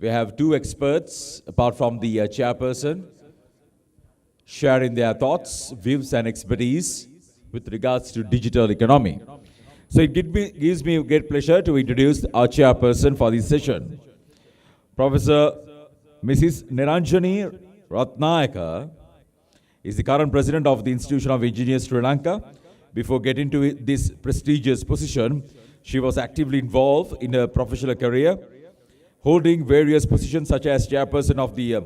We have two experts, apart from the chairperson, sharing their thoughts, views, and expertise with regards to digital economy. So it gives me great pleasure to introduce our chairperson for this session. Professor Mrs. Niranjani Ratnayaka is the current president of the Institution of Engineers Sri Lanka. Before getting to this prestigious position, she was actively involved in her professional career, holding various positions such as chairperson of the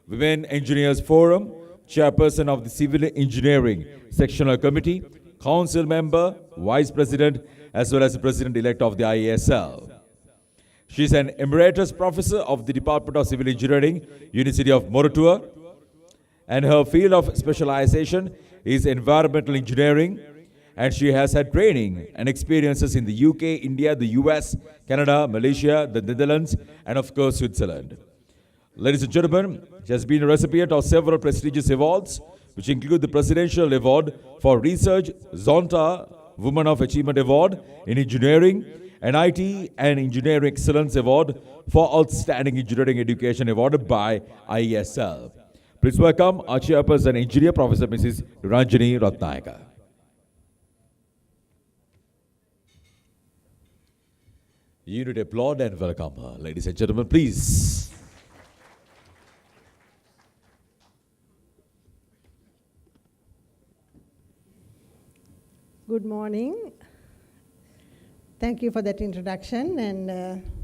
Women Engineers Forum, chairperson of the Civil Engineering Sectional Committee, council member, vice president, as well as the president-elect of the IESL. She is an emeritus professor of the Department of Civil Engineering, University of Moratuwa, and her field of specialization is environmental engineering, and she has had training and experiences in the UK, India, the US, Canada, Malaysia, the Netherlands, and of course Switzerland. Ladies and gentlemen, she has been a recipient of several prestigious awards, which include the Presidential Award for Research, Zonta Woman of Achievement Award in Engineering, and IT and Engineering Excellence Award for Outstanding Engineering Education awarded by IESL. Please welcome our chairperson engineer, Professor Mrs. Niranjani Ratnayaka. You need to applaud and welcome her. Ladies and gentlemen, please. Good morning. Thank you for that introduction. And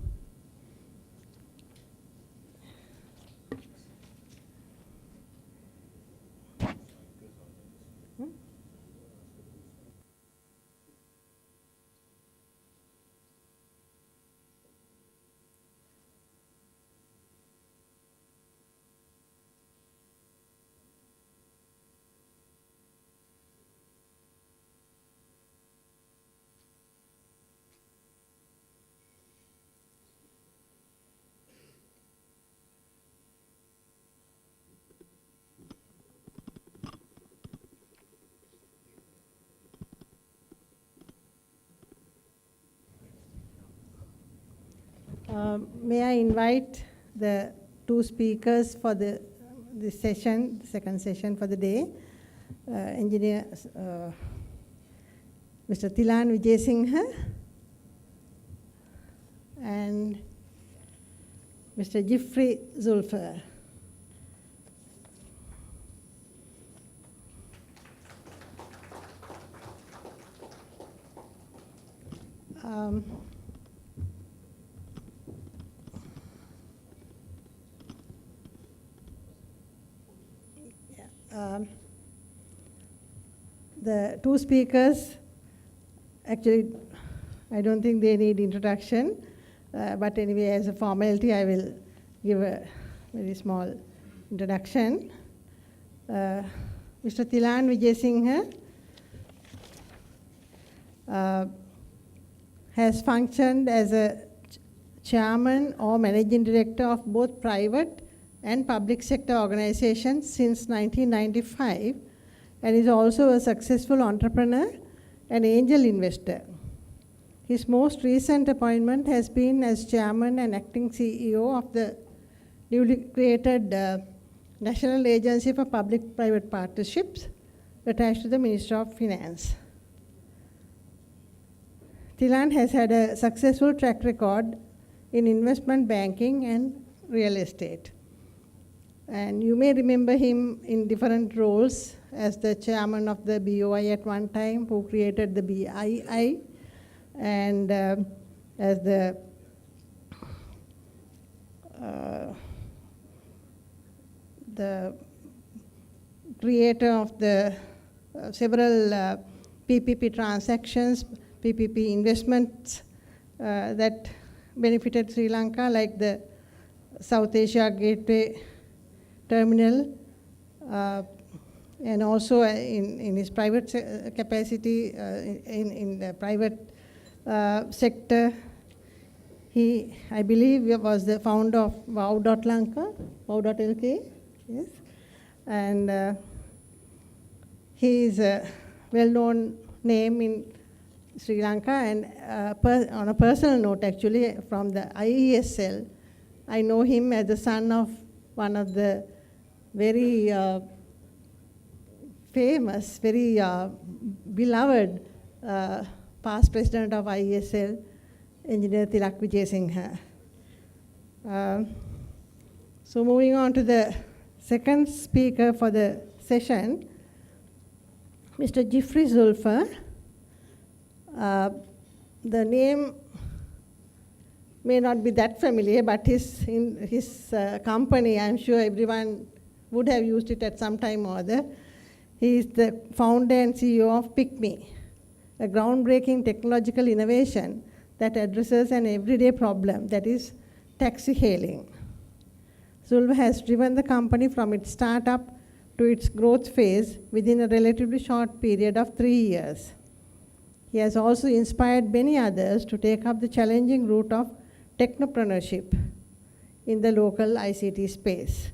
may I invite the two speakers for this session, the second session for the day, Engineer Mr. Thilan Vijayasinghe and Mr. Jeffrey Zulfer. The two speakers, actually, I don't think they need introduction, but anyway, as a formality, I will give a very small introduction. Mr. Thilan Vijayasinghe has functioned as a chairman or managing director of both private and public sector organizations since 1995, and is also a successful entrepreneur and angel investor. His most recent appointment has been as chairman and acting CEO of the newly created National Agency for Public-Private Partnerships attached to the Ministry of Finance. Thilan has had a successful track record in investment banking and real estate. And you may remember him in different roles as the chairman of the BOI at one time, who created the BII, and as the creator of the several PPP transactions, PPP investments that benefited Sri Lanka, like the South Asia Gateway Terminal, and also in his private capacity in the private sector. He, I believe, was the founder of Wow.Lanka, Wow.lk, yes. And he is a well-known name in Sri Lanka, and on a personal note, actually, from the IESL, I know him as the son of one of the very famous, very beloved past president of IESL, Engineer Tilak Vijayasinghe. So moving on to the second speaker for the session, Mr. Jeffrey Zulfa. The name may not be that familiar, but in his company, I'm sure everyone would have used it at some time or other. He is the founder and CEO of PickMe, a groundbreaking technological innovation that addresses an everyday problem, that is taxi hailing. Zulfa has driven the company from its startup to its growth phase within a relatively short period of 3 years. He has also inspired many others to take up the challenging route of technopreneurship in the local ICT space.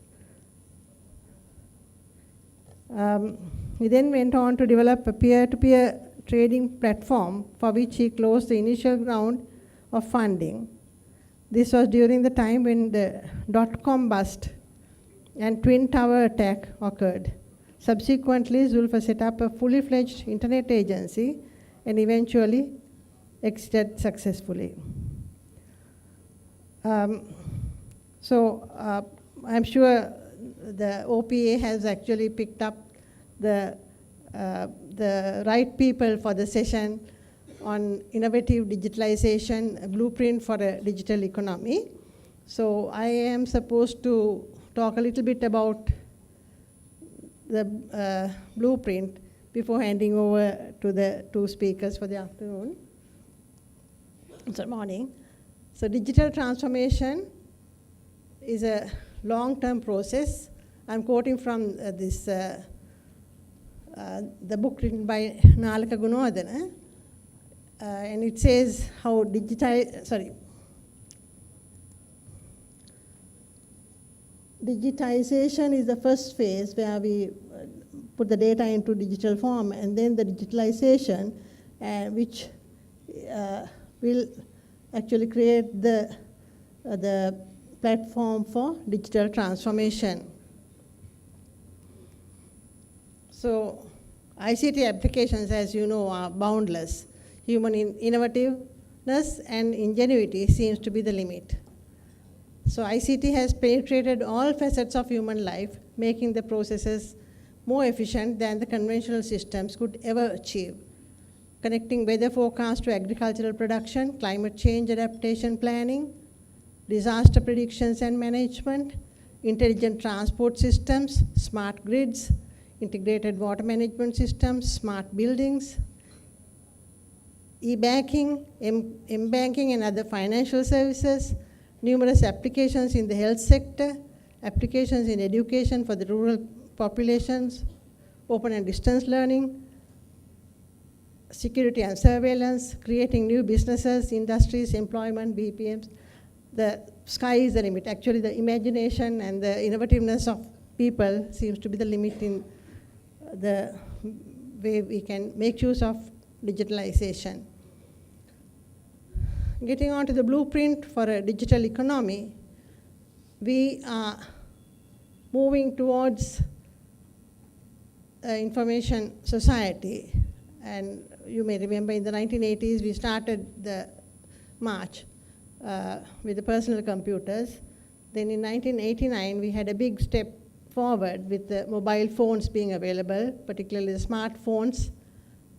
He then went on to develop a peer-to-peer trading platform for which he closed the initial round of funding. This was during the time when the dot-com bust and Twin Tower attack occurred. Subsequently, Zulfa set up a fully-fledged internet agency and eventually exited successfully. So I'm sure the OPA has actually picked up the right people for the session on innovative digitalization, a blueprint for a digital economy. So I am supposed to talk a little bit about the blueprint before handing over to the two speakers for the afternoon. So morning. So digital transformation is a long-term process. I'm quoting from the book written by Nalaka Gunawardena, and it says how digitization is the first phase where we put the data into digital form, and then the digitalization, which will actually create the platform for digital transformation. So ICT applications, as you know, are boundless. Human innovativeness and ingenuity seems to be the limit. So ICT has penetrated all facets of human life, making the processes more efficient than the conventional systems could ever achieve. Connecting weather forecasts to agricultural production, climate change adaptation planning, disaster predictions and management, intelligent transport systems, smart grids, integrated water management systems, smart buildings, e-banking, m-banking and other financial services, numerous applications in the health sector, applications in education for the rural populations, open and distance learning, security and surveillance, creating new businesses, industries, employment, BPMs. The sky is the limit. Actually, the imagination and the innovativeness of people seems to be the limit in the way we can make use of digitalization. Getting on to the blueprint for a digital economy, we are moving towards information society. And you may remember in the 1980s, we started the march with the personal computers. Then in 1989, we had a big step forward with the mobile phones being available, particularly the smartphones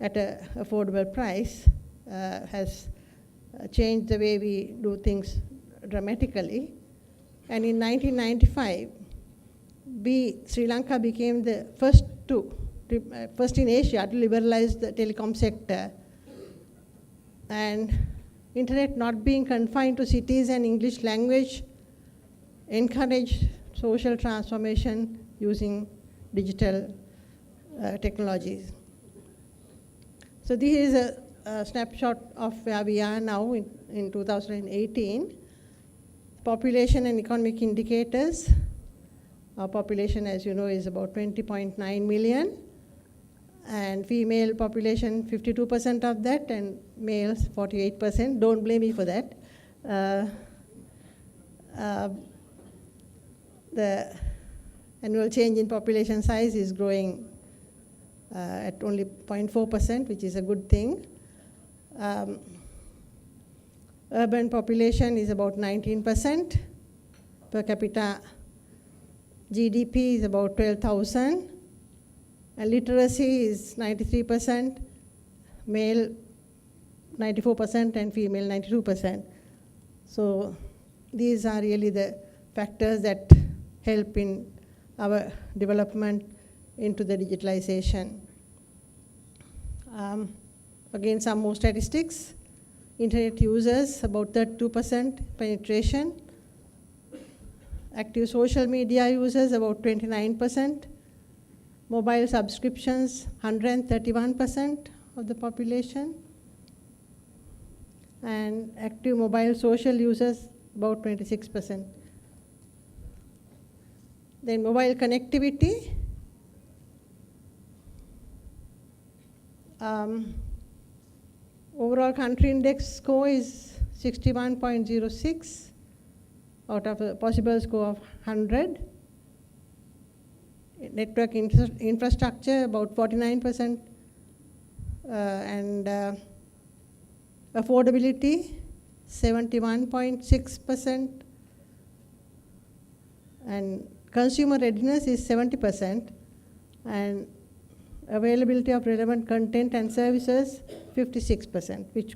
at an affordable price, has changed the way we do things dramatically. And in 1995, Sri Lanka became the first in Asia to liberalize the telecom sector. And internet not being confined to cities and English language encouraged social transformation using digital technologies. So this is a snapshot of where we are now in 2018. Population and economic indicators. Our population, as you know, is about 20.9 million. And female population, 52% of that, and males, 48%. Don't blame me for that. The annual change in population size is growing at only 0.4%, which is a good thing. Urban population is about 19%. Per capita GDP is about 12,000. And literacy is 93%, male 94% and female 92%. So these are really the factors that help in our development into the digitalization. Again, some more statistics. Internet users, about 32% penetration. Active social media users, about 29%. Mobile subscriptions, 131% of the population. And active mobile social users, about 26%. Then mobile connectivity. Overall country index score is 61.06 out of a possible score of 100. Network infrastructure, about 49%. And affordability, 71.6%. And consumer readiness is 70%. And availability of relevant content and services, 56%, which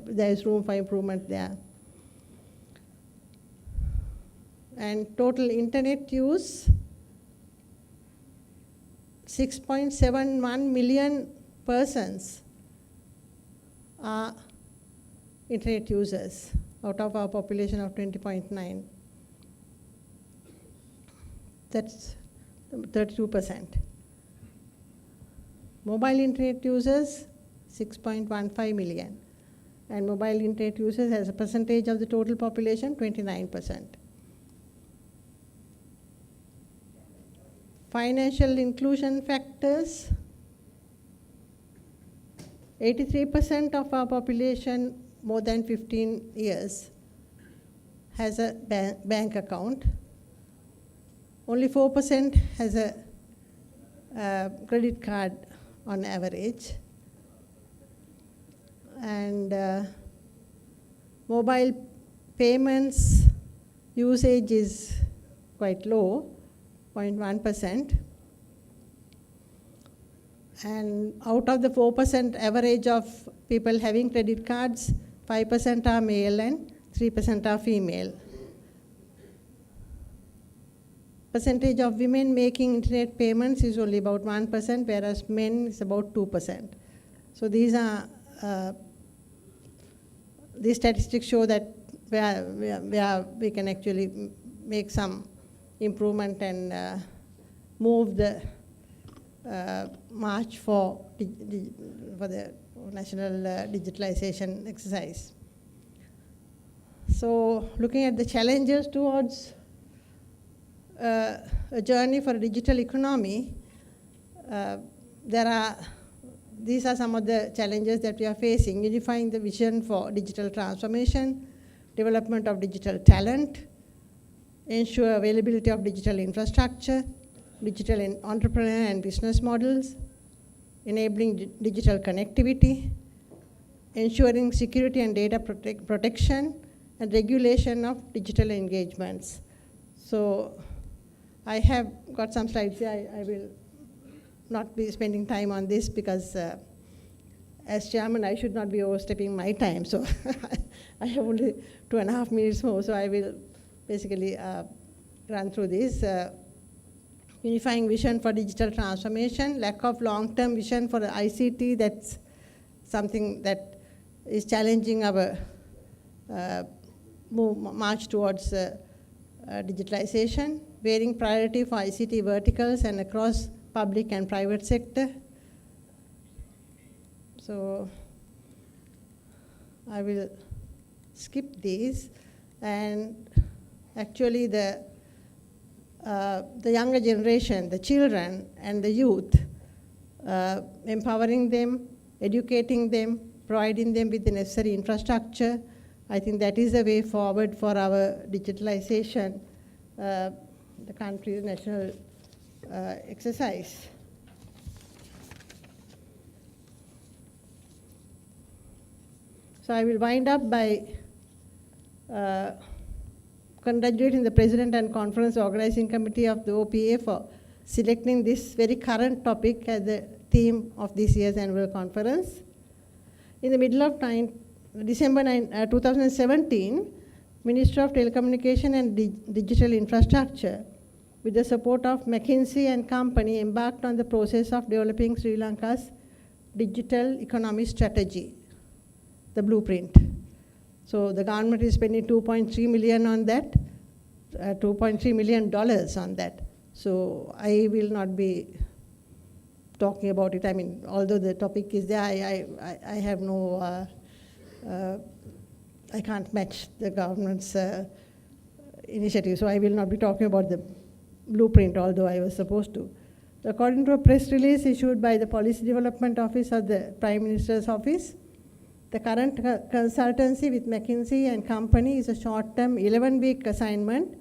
there is room for improvement there. And total internet use, 6.71 million persons are internet users out of our population of 20.9. That's 32%. Mobile internet users, 6.15 million. And mobile internet users as a percentage of the total population, 29%. Financial inclusion factors, 83% of our population more than 15 years has a bank account. Only 4% has a credit card on average. And mobile payments usage is quite low, 0.1%. And out of the 4% average of people having credit cards, 5% are male and 3% are female. Percentage of women making internet payments is only about 1%, whereas men is about 2%. So these statistics show that where we can actually make some improvement and move the march for the national digitalization exercise. So looking at the challenges towards a journey for a digital economy, these are some of the challenges that we are facing: unifying the vision for digital transformation, development of digital talent, ensure availability of digital infrastructure, digital entrepreneur and business models, enabling digital connectivity, ensuring security and data protection, and regulation of digital engagements. So I have got some slides here. I will not be spending time on this because as chairman, I should not be overstepping my time. So I have only 2.5 minutes more, so I will basically run through this. Unifying vision for digital transformation, lack of long-term vision for the ICT, that's something that is challenging our march towards digitalization, varying priority for ICT verticals and across public and private sector. So I will skip these, and actually the younger generation, the children and the youth, empowering them, educating them, providing them with the necessary infrastructure, I think that is the way forward for our digitalization, the country's national exercise. So I will wind up by congratulating the President and Conference Organizing Committee of the OPA for selecting this very current topic as the theme of this year's annual conference. In the middle of December 2017, Ministry of Telecommunication and Digital Infrastructure, with the support of McKinsey and Company, embarked on the process of developing Sri Lanka's digital economy strategy, the blueprint. So the government is spending $2.3 million on that, $2.3 million on that. So I will not be talking about it. I mean, although the topic is there, I have no, I can't match the government's initiative. So I will not be talking about the blueprint, although I was supposed to. According to a press release issued by the Policy Development Office of the Prime Minister's Office, the current consultancy with McKinsey and Company is a short-term 11-week assignment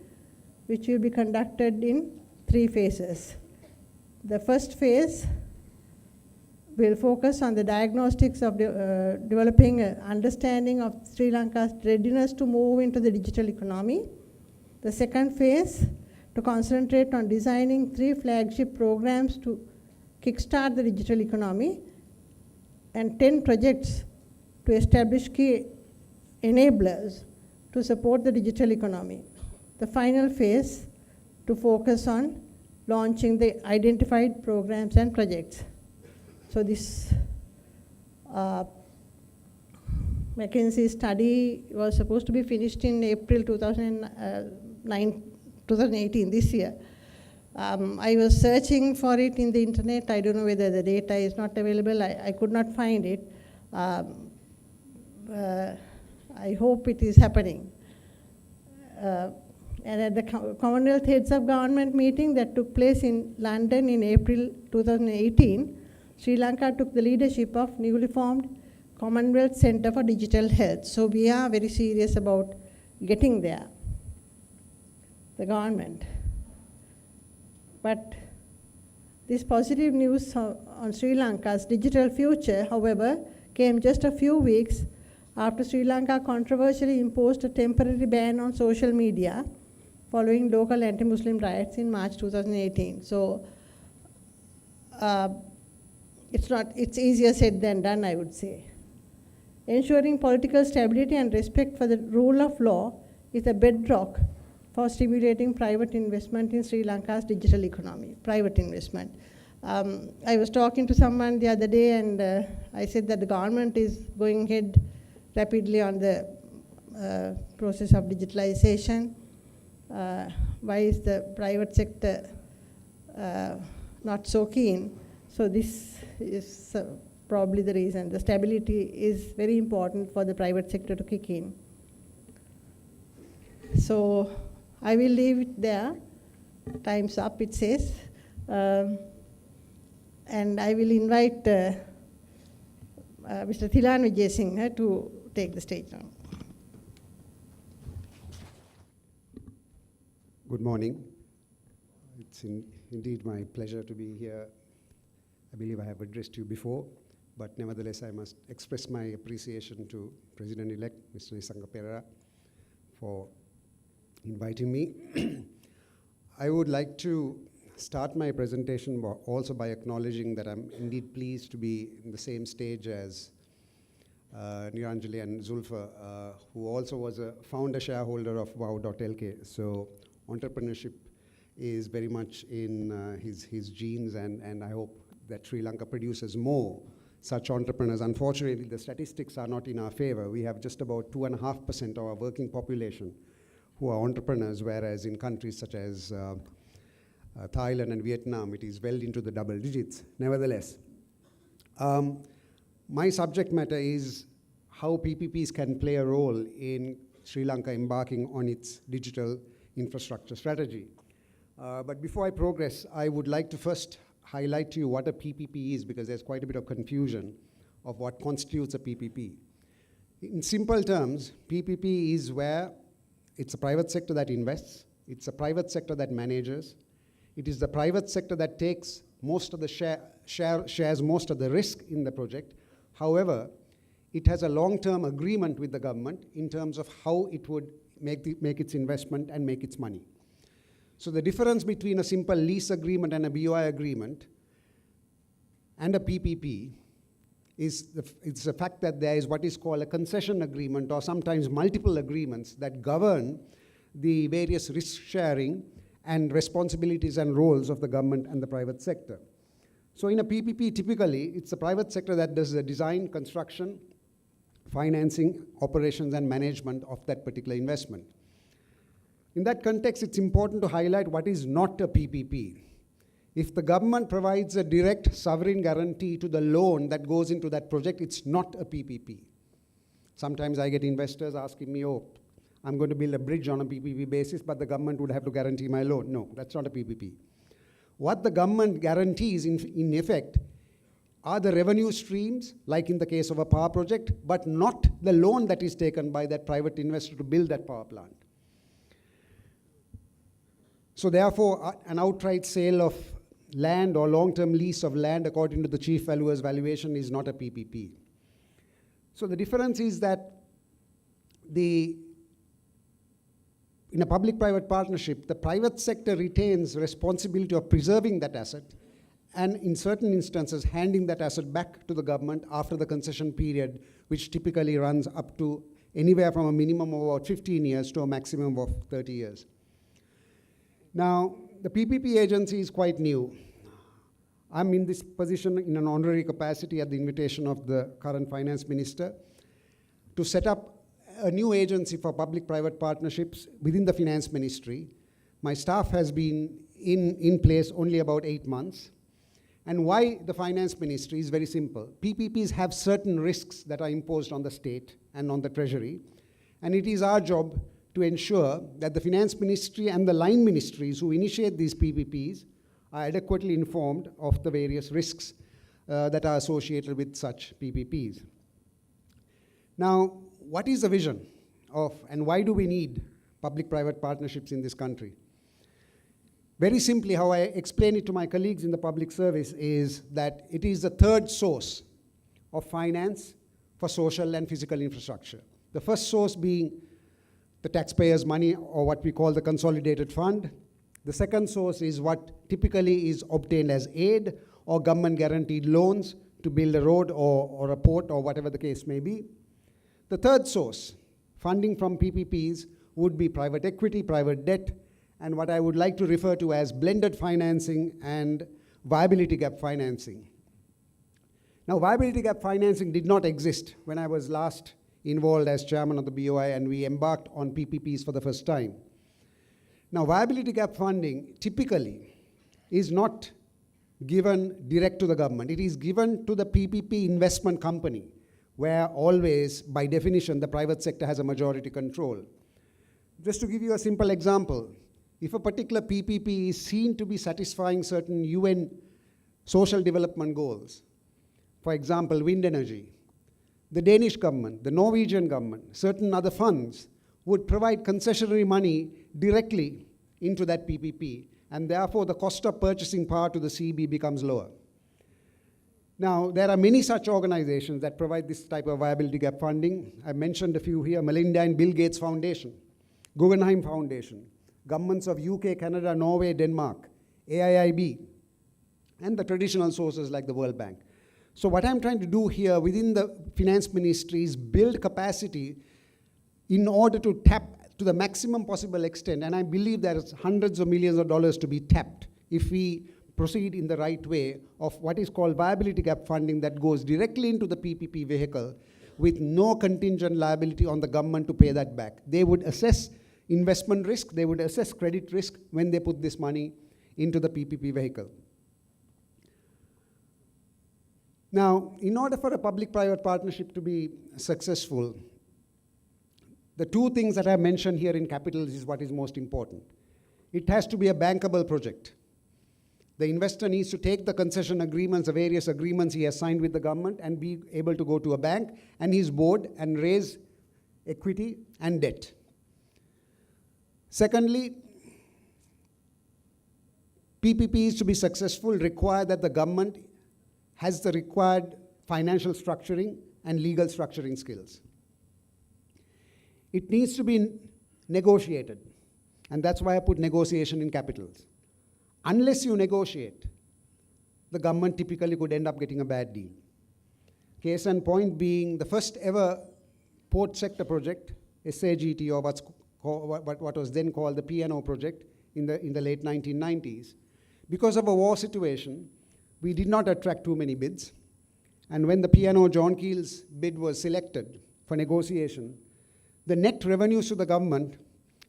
which will be conducted in 3 phases. The first phase will focus on the diagnostics of developing an understanding of Sri Lanka's readiness to move into the digital economy. The second phase to concentrate on designing 3 flagship programs to kickstart the digital economy and 10 projects to establish key enablers to support the digital economy. The final phase to focus on launching the identified programs and projects. So this McKinsey study was supposed to be finished in April 2018, this year. I was searching for it in the internet. I don't know whether the data is not available. I could not find it. I hope it is happening. And at the Commonwealth Heads of Government meeting that took place in London in April 2018, Sri Lanka took the leadership of newly formed Commonwealth Centre for Digital Health. So we are very serious about getting there, the government. But this positive news on Sri Lanka's digital future, however, came just a few weeks after Sri Lanka controversially imposed a temporary ban on social media following local anti-Muslim riots in March 2018. So it's easier said than done, I would say. Ensuring political stability and respect for the rule of law is a bedrock for stimulating private investment in Sri Lanka's digital economy, private investment. I was talking to someone the other day and I said that the government is going ahead rapidly on the process of digitalization. Why is the private sector not so keen? So this is probably the reason. The stability is very important for the private sector to kick in. So I will leave it there. Time's up, it says. And I will invite Mr. Thilan Vijayasinghe to take the stage now. Good morning. It's indeed my pleasure to be here. I believe I have addressed you before, but nevertheless I must express my appreciation to President-elect Mr. Nisanga Perera for inviting me. I would like to start my presentation also by acknowledging that I'm indeed pleased to be in the same stage as Niranjali and Zulfa, who also was a founder shareholder of wow.lk. So entrepreneurship is very much in his genes, and I hope that Sri Lanka produces more such entrepreneurs. Unfortunately, the statistics are not in our favor. We have just about 2.5% of our working population who are entrepreneurs, whereas in countries such as Thailand and Vietnam, it is well into the double digits. Nevertheless, my subject matter is how PPPs can play a role in Sri Lanka embarking on its digital infrastructure strategy. But before I progress, I would like to first highlight to you what a PPP is, because there's quite a bit of confusion of what constitutes a PPP. In simple terms, PPP is where it's a private sector that invests, it's a private sector that manages, it is the private sector that takes most of the shares most of the risk in the project. However, it has a long-term agreement with the government in terms of how it would make its investment and make its money. So the difference between a simple lease agreement and a BOI agreement and a PPP is it's the fact that there is what is called a concession agreement, or sometimes multiple agreements that govern the various risk sharing and responsibilities and roles of the government and the private sector. So in a PPP, typically, it's the private sector that does the design, construction, financing, operations, and management of that particular investment. In that context, it's important to highlight what is not a PPP. If the government provides a direct sovereign guarantee to the loan that goes into that project, it's not a PPP. Sometimes I get investors asking me, oh, I'm going to build a bridge on a PPP basis, but the government would have to guarantee my loan. No, that's not a PPP. What the government guarantees, in effect, are the revenue streams, like in the case of a power project, but not the loan that is taken by that private investor to build that power plant. So therefore, an outright sale of land or long-term lease of land according to the chief valuer's valuation is not a PPP. So the difference is that in a public-private partnership, the private sector retains responsibility of preserving that asset and in certain instances handing that asset back to the government after the concession period, which typically runs up to anywhere from a minimum of about 15 years to a maximum of 30 years. Now, the PPP agency is quite new. I'm in this position in an honorary capacity at the invitation of the current finance minister to set up a new agency for public-private partnerships within the finance ministry. My staff has been in place only about 8 months. And why the finance ministry is very simple. PPPs have certain risks that are imposed on the state and on the treasury. And it is our job to ensure that the finance ministry and the line ministries who initiate these PPPs are adequately informed of the various risks that are associated with such PPPs. Now, what is the vision of, and why do we need public-private partnerships in this country? Very simply, how I explain it to my colleagues in the public service is that it is the third source of finance for social and physical infrastructure. The first source being the taxpayers' money, or what we call the consolidated fund. The second source is what typically is obtained as aid or government-guaranteed loans to build a road or a port or whatever the case may be. The third source, funding from PPPs, would be private equity, private debt, and what I would like to refer to as blended financing and viability gap financing. Now, viability gap financing did not exist when I was last involved as chairman of the BOI and we embarked on PPPs for the first time. Now, viability gap funding typically is not given direct to the government. It is given to the PPP investment company, where always, by definition, the private sector has a majority control. Just to give you a simple example, if a particular PPP is seen to be satisfying certain UN social development goals, for example, wind energy, the Danish government, the Norwegian government, certain other funds would provide concessionary money directly into that PPP, and therefore the cost of purchasing power to the CB becomes lower. Now, there are many such organizations that provide this type of viability gap funding. I mentioned a few here: Melinda and Bill Gates Foundation, Guggenheim Foundation, governments of UK, Canada, Norway, Denmark, AIIB, and the traditional sources like the World Bank. So what I'm trying to do here within the finance ministry is build capacity in order to tap to the maximum possible extent, and I believe there is hundreds of millions of dollars to be tapped if we proceed in the right way of what is called viability gap funding that goes directly into the PPP vehicle with no contingent liability on the government to pay that back. They would assess investment risk, they would assess credit risk when they put this money into the PPP vehicle. Now, in order for a public-private partnership to be successful, the two things that I mentioned here in capitals is what is most important. It has to be a bankable project. The investor needs to take the concession agreements, the various agreements he has signed with the government, and be able to go to a bank and his board and raise equity and debt. Secondly, PPPs to be successful require that the government has the required financial structuring and legal structuring skills. It needs to be negotiated, and that's why I put negotiation in capitals. Unless you negotiate, the government typically could end up getting a bad deal. Case in point being the first ever port sector project, SAGT, or what was then called the P&O project in the late 1990s. Because of a war situation, we did not attract too many bids. And when the P&O John Keel's bid was selected for negotiation, the net revenues to the government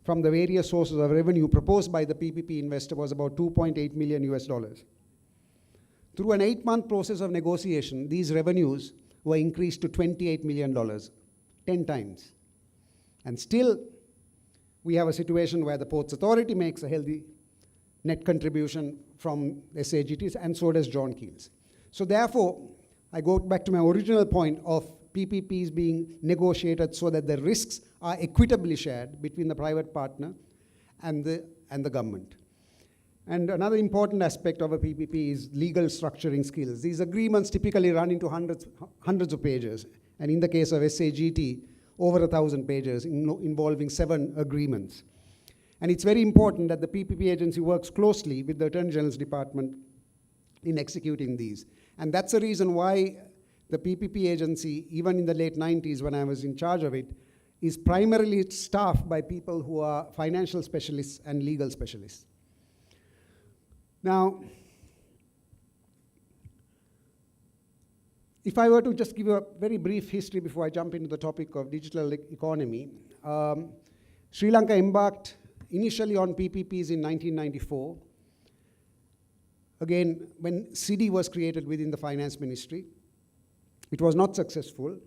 from the various sources of revenue proposed by the PPP investor was about $2.8 million US. Through an 8-month process of negotiation, these revenues were increased to $28 million, 10 times. And still, we have a situation where the Ports Authority makes a healthy net contribution from SAGTs, and so does John Keel's. So therefore, I go back to my original point of PPPs being negotiated so that the risks are equitably shared between the private partner and the government. And another important aspect of a PPP is legal structuring skills. These agreements typically run into hundreds of pages, and in the case of SAGT, over 1,000 pages involving 7 agreements. And it's very important that the PPP agency works closely with the Attorney General's Department in executing these. And that's the reason why the PPP agency, even in the late 90s when I was in charge of it, is primarily staffed by people who are financial specialists and legal specialists. Now, if I were to just give you a very brief history before I jump into the topic of digital economy, Sri Lanka embarked initially on PPPs in 1994. Again, when CIDI was created within the Finance Ministry, it was not successful.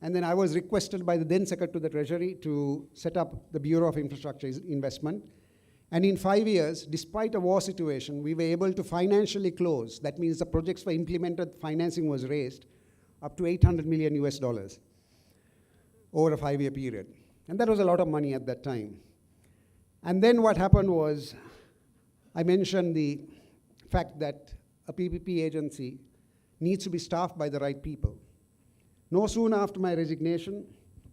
And then I was requested by the then Secretary to the Treasury to set up the Bureau of Infrastructure Investment. And in 5 years, despite a war situation, we were able to financially close. That means the projects were implemented, financing was raised, up to $800 million US over a 5-year period. And that was a lot of money at that time. And then what happened was, I mentioned the fact that a PPP agency needs to be staffed by the right people. No sooner after my resignation,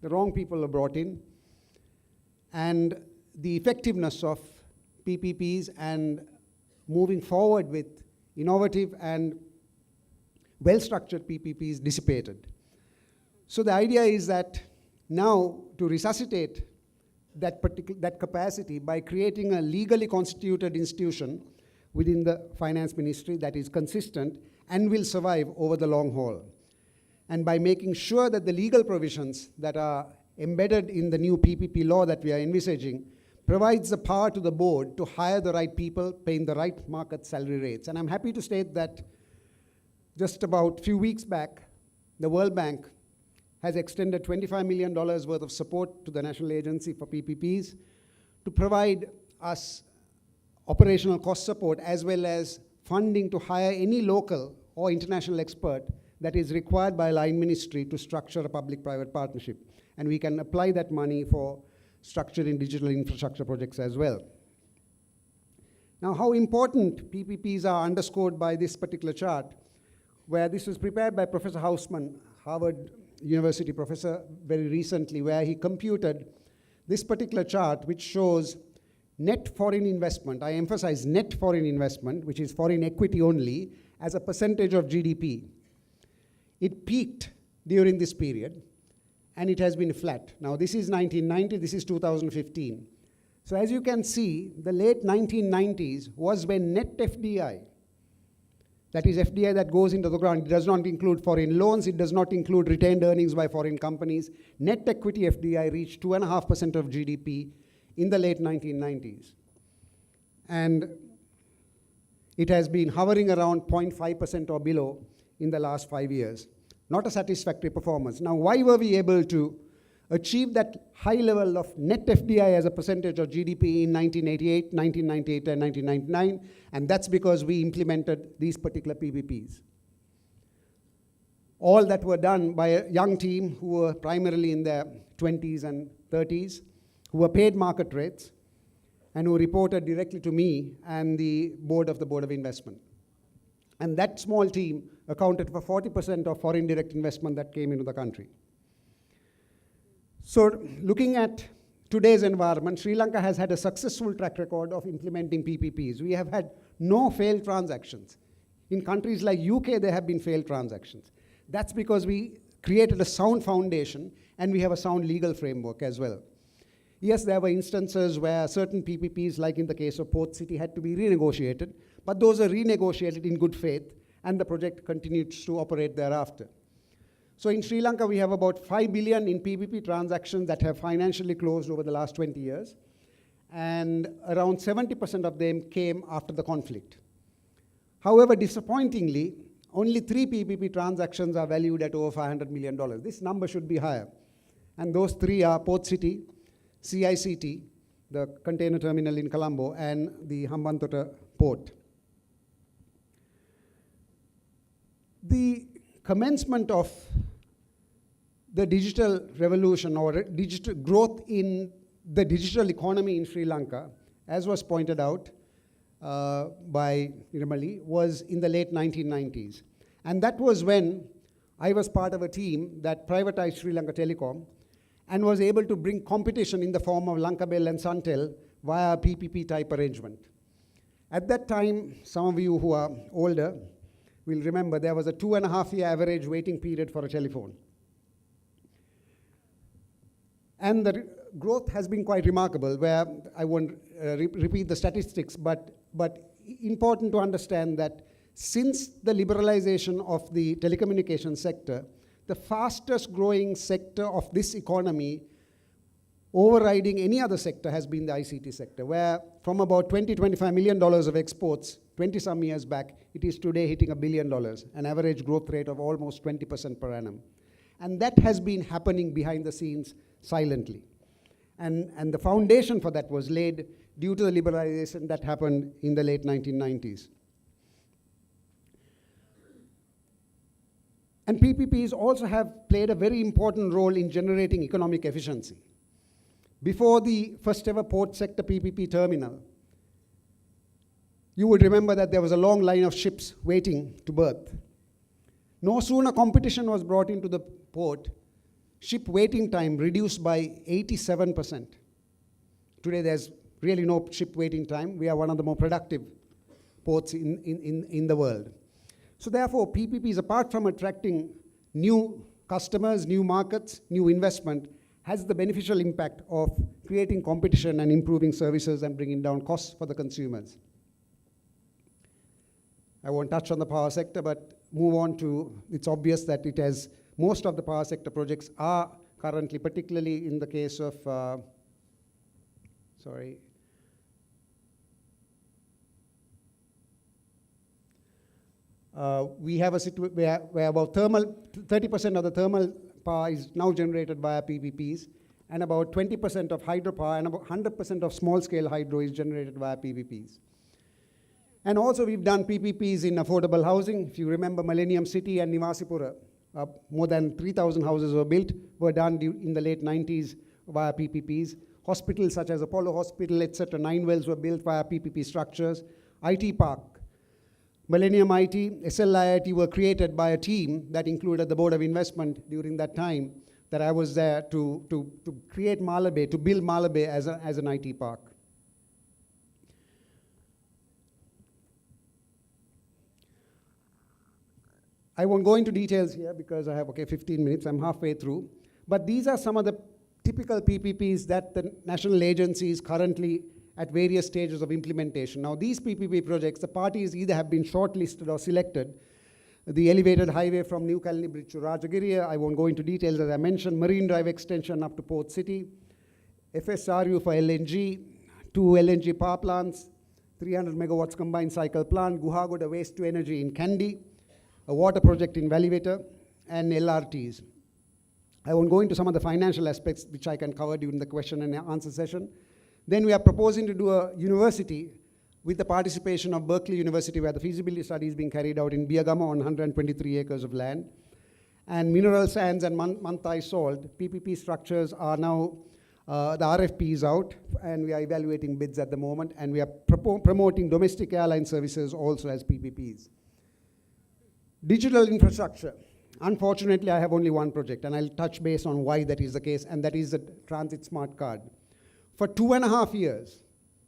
the wrong people were brought in, and the effectiveness of PPPs and moving forward with innovative and well-structured PPPs dissipated. So the idea is that now to resuscitate that capacity by creating a legally constituted institution within the Finance Ministry that is consistent and will survive over the long haul. And by making sure that the legal provisions that are embedded in the new PPP law that we are envisaging provides the power to the board to hire the right people, paying the right market salary rates. And I'm happy to state that just about a few weeks back, the World Bank has extended $25 million worth of support to the National Agency for PPPs to provide us operational cost support as well as funding to hire any local or international expert that is required by a line ministry to structure a public-private partnership. And we can apply that money for structuring digital infrastructure projects as well. Now, how important PPPs are underscored by this particular chart, where this was prepared by Professor Hausman, Harvard University professor, very recently, where he computed this particular chart, which shows net foreign investment. I emphasize net foreign investment, which is foreign equity only, as a percentage of GDP. It peaked during this period, and it has been flat. Now, this is 1990, this is 2015. So as you can see, the late 1990s was when net FDI, that is FDI that goes into the ground, it does not include foreign loans, it does not include retained earnings by foreign companies. Net equity FDI reached 2.5% of GDP in the late 1990s. And it has been hovering around 0.5% or below in the last 5 years. Not a satisfactory performance. Now, why were we able to achieved that high level of net FDI as a percentage of GDP in 1988, 1998, and 1999, and that's because we implemented these particular PPPs. All that were done by a young team who were primarily in their 20s and 30s, who were paid market rates, and who reported directly to me and the Board of Investment. And that small team accounted for 40% of foreign direct investment that came into the country. So looking at today's environment, Sri Lanka has had a successful track record of implementing PPPs. We have had no failed transactions. In countries like UK, there have been failed transactions. That's because we created a sound foundation and we have a sound legal framework as well. Yes, there were instances where certain PPPs, like in the case of Port City, had to be renegotiated, but those are renegotiated in good faith, and the project continues to operate thereafter. So in Sri Lanka, we have about 5 billion in PPP transactions that have financially closed over the last 20 years, and around 70% of them came after the conflict. However, disappointingly, only 3 PPP transactions are valued at over $500 million. This number should be higher. And those 3 are Port City, CICT, the container terminal in Colombo, and the Hambantota port. The commencement of the digital revolution or digital growth in the digital economy in Sri Lanka, as was pointed out by Nirmali, was in the late 1990s. And that was when I was part of a team that privatized Sri Lanka Telecom and was able to bring competition in the form of Lankabel and Suntel via a PPP type arrangement. At that time, some of you who are older will remember there was a 2.5-year average waiting period for a telephone. And the growth has been quite remarkable, where I won't repeat the statistics, but important to understand that since the liberalization of the telecommunications sector, the fastest growing sector of this economy, overriding any other sector, has been the ICT sector, where from about $20–25 million of exports 20-some years back, it is today hitting $1 billion, an average growth rate of almost 20% per annum. And that has been happening behind the scenes silently. And the foundation for that was laid due to the liberalization that happened in the late 1990s. And PPPs also have played a very important role in generating economic efficiency. Before the first ever port sector PPP terminal, you would remember that there was a long line of ships waiting to berth. No sooner competition was brought into the port, ship waiting time reduced by 87%. Today there's really no ship waiting time. We are one of the more productive ports in the world. So therefore, PPPs, apart from attracting new customers, new markets, new investment, has the beneficial impact of creating competition and improving services and bringing down costs for the consumers. I won't touch on the power sector, but move on to, it's obvious that it has, most of the power sector projects are currently, particularly in the case of, we have a situation where about 30% of the thermal power is now generated via PPPs, and about 20% of hydropower and about 100% of small-scale hydro is generated via PPPs. And also we've done PPPs in affordable housing. If you remember Millennium City and Nivasipura, more than 3,000 houses were done in the late 90s via PPPs. Hospitals such as Apollo Hospital, etc., 9 wells were built via PPP structures. IT Park, Millennium IT, SLIIT were created by a team that included the Board of Investment during that time that I was there to create Malabe, to build Malabe as an IT park. I won't go into details here because I have, 15 minutes, I'm halfway through. But these are some of the typical PPPs that the national agencies currently at various stages of implementation. Now these PPP projects, the parties either have been shortlisted or selected. The elevated highway from New Kalani Bridge to Rajagiriya, I won't go into details as I mentioned, Marine Drive extension up to Port City, FSRU for LNG, 2 LNG power plants, 300 megawatts combined cycle plant, Guhagoda waste to energy in Kandy, a water project in Valiveta, and LRTs. I won't go into some of the financial aspects which I can cover during the question and answer session. Then we are proposing to do a university with the participation of Berkeley University, where the feasibility study is being carried out in Biagama on 123 acres of land. And mineral sands and Mantai salt, PPP structures are now, the RFP is out, and we are evaluating bids at the moment, and we are promoting domestic airline services also as PPPs. Digital infrastructure. Unfortunately, I have only one project, and I'll touch base on why that is the case, and that is the Transit Smart Card. For 2.5 years,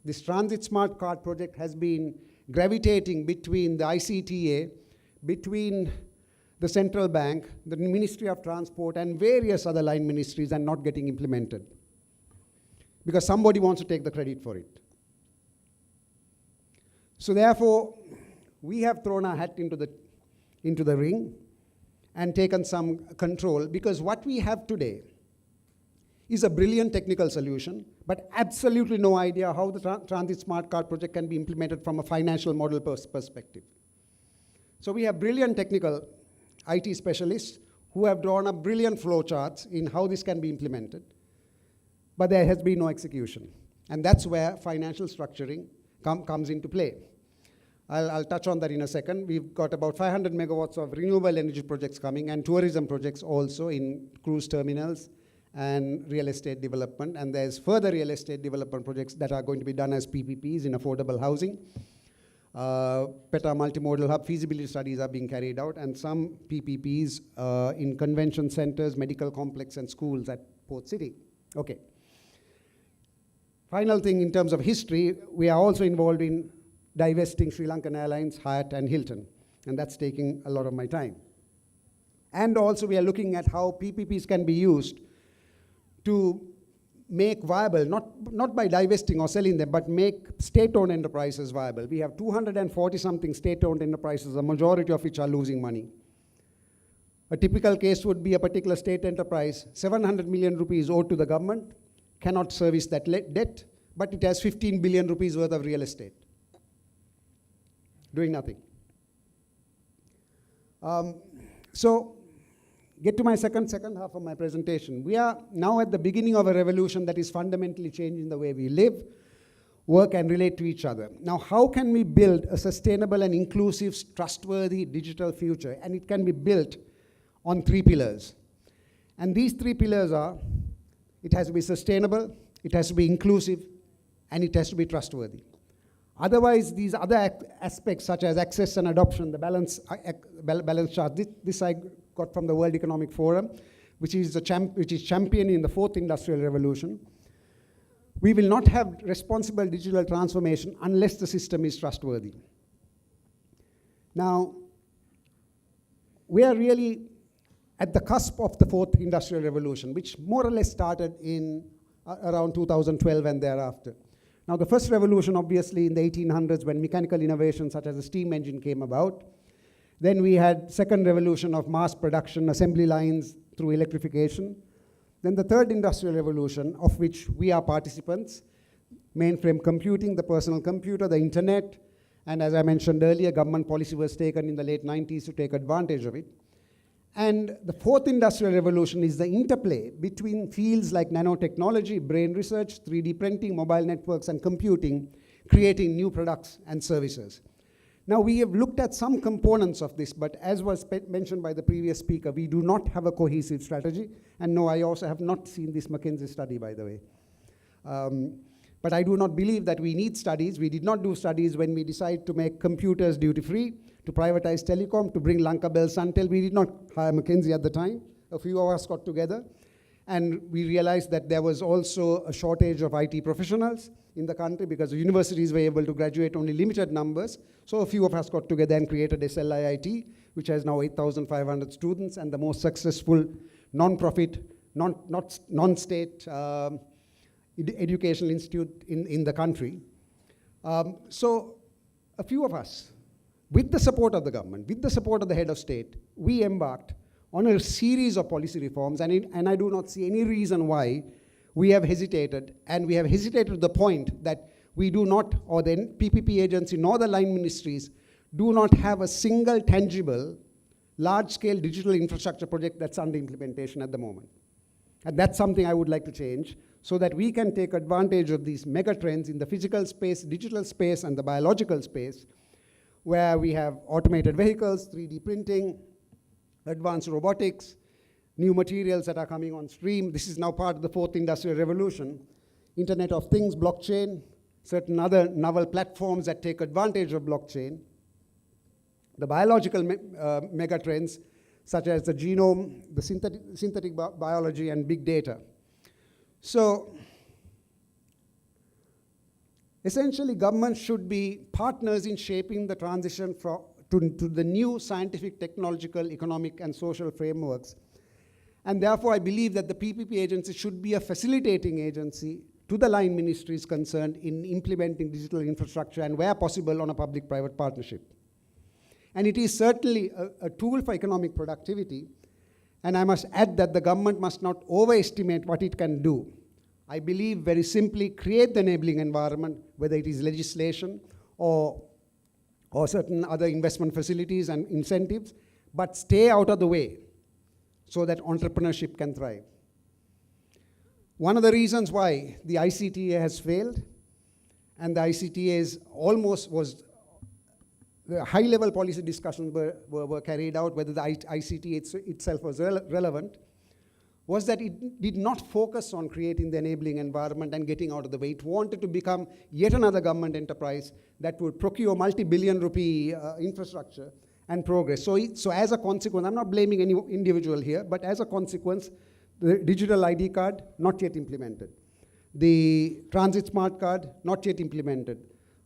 this Transit Smart Card project has been gravitating between the ICTA, between the central bank, the Ministry of Transport, and various other line ministries, and not getting implemented, because somebody wants to take the credit for it. So therefore, we have thrown our hat into the ring and taken some control, because what we have today is a brilliant technical solution, but absolutely no idea how the Transit Smart Card project can be implemented from a financial model perspective. So we have brilliant technical IT specialists who have drawn up brilliant flowcharts in how this can be implemented, but there has been no execution. And that's where financial structuring comes into play. I'll touch on that in a second. We've got about 500 megawatts of renewable energy projects coming, and tourism projects also in cruise terminals and real estate development. And there's further real estate development projects that are going to be done as PPPs in affordable housing. PETA multimodal hub feasibility studies are being carried out, and some PPPs in convention centers, medical complex, and schools at Port City. Okay. Final thing in terms of history, we are also involved in divesting Sri Lankan Airlines, Hyatt, and Hilton, and that's taking a lot of my time. And also we are looking at how PPPs can be used to make viable, not by divesting or selling them, but make state-owned enterprises viable. We have 240-something state-owned enterprises, a majority of which are losing money. A typical case would be a particular state enterprise, 700 million rupees owed to the government, cannot service that debt, but it has 15 billion rupees worth of real estate. Doing nothing. So, get to my second half of my presentation. We are now at the beginning of a revolution that is fundamentally changing the way we live, work, and relate to each other. Now, how can we build a sustainable and inclusive, trustworthy digital future? And it can be built on 3 pillars. And these 3 pillars are, it has to be sustainable, it has to be inclusive, and it has to be trustworthy. Otherwise, these other aspects such as access and adoption, the balance chart, this I got from the World Economic Forum, which is championing the 4th industrial revolution. We will not have responsible digital transformation unless the system is trustworthy. Now, we are really at the cusp of the 4th industrial revolution, which more or less started in around 2012 and thereafter. Now, the first revolution, obviously, in the 1800s, when mechanical innovations such as the steam engine came about. Then we had second revolution of mass production, assembly lines through electrification. Then the third industrial revolution, of which we are participants, mainframe computing, the personal computer, the internet, and as I mentioned earlier, government policy was taken in the late 90s to take advantage of it. And the 4th industrial revolution is the interplay between fields like nanotechnology, brain research, 3D printing, mobile networks, and computing, creating new products and services. Now, we have looked at some components of this, but as was mentioned by the previous speaker, we do not have a cohesive strategy. And no, I also have not seen this McKinsey study, by the way. But I do not believe that we need studies. We did not do studies when we decided to make computers duty-free, to privatize telecom, to bring Lanka Bell Suntel. We did not hire McKinsey at the time. A few of us got together, and we realized that there was also a shortage of IT professionals in the country because the universities were able to graduate only limited numbers. So a few of us got together and created SLIIT, which has now 8,500 students and the most successful non-profit, non-state educational institute in the country. So a few of us, with the support of the government, with the support of the head of state, we embarked on a series of policy reforms, and I do not see any reason why we have hesitated, and we have hesitated to the point that we do not, or the PPP agency nor the line ministries, do not have a single tangible, large-scale digital infrastructure project that's under implementation at the moment. And that's something I would like to change so that we can take advantage of these mega trends in the physical space, digital space, and the biological space, where we have automated vehicles, 3D printing, advanced robotics, new materials that are coming on stream. This is now part of the fourth industrial revolution. Internet of Things, blockchain, certain other novel platforms that take advantage of blockchain. The biological mega trends, such as the genome, the synthetic biology, and big data. So, essentially, governments should be partners in shaping the transition to the new scientific, technological, economic, and social frameworks. And therefore, I believe that the PPP agency should be a facilitating agency to the line ministries concerned in implementing digital infrastructure and, where possible, on a public-private partnership. And it is certainly a tool for economic productivity. And I must add that the government must not overestimate what it can do. I believe, very simply, create the enabling environment, whether it is legislation or certain other investment facilities and incentives, but stay out of the way so that entrepreneurship can thrive. One of the reasons why the ICTA has failed, and the ICTA the high-level policy discussions were carried out, whether the ICTA itself was relevant, was that it did not focus on creating the enabling environment and getting out of the way. It wanted to become yet another government enterprise that would procure multi-billion rupee infrastructure and progress. So as a consequence, I'm not blaming any individual here, but as a consequence, the digital ID card, not yet implemented. The transit smart card, not yet implemented.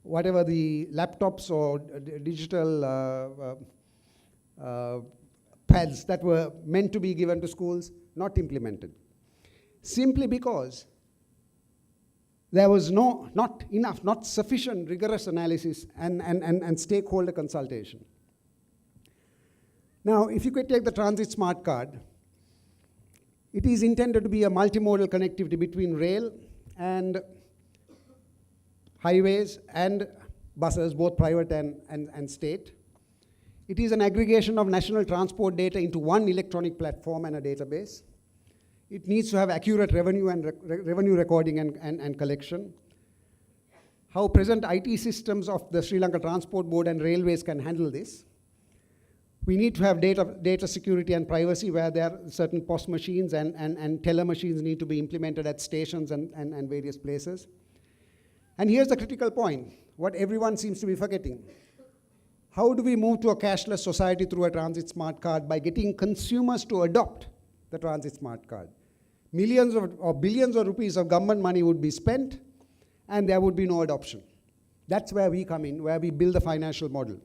Whatever the laptops or digital pads that were meant to be given to schools, not implemented. Simply because there was not sufficient rigorous analysis and stakeholder consultation. Now, if you could take the transit smart card, it is intended to be a multimodal connectivity between rail and highways and buses, both private and state. It is an aggregation of national transport data into one electronic platform and a database. It needs to have accurate revenue and revenue recording and collection. How present IT systems of the Sri Lanka Transport Board and railways can handle this. We need to have data security and privacy, where there are certain POS machines and teller machines need to be implemented at stations and various places. And here's the critical point, what everyone seems to be forgetting. How do we move to a cashless society through a transit smart card? By getting consumers to adopt the transit smart card. Millions or billions of rupees of government money would be spent, and there would be no adoption. That's where we come in, where we build a financial model.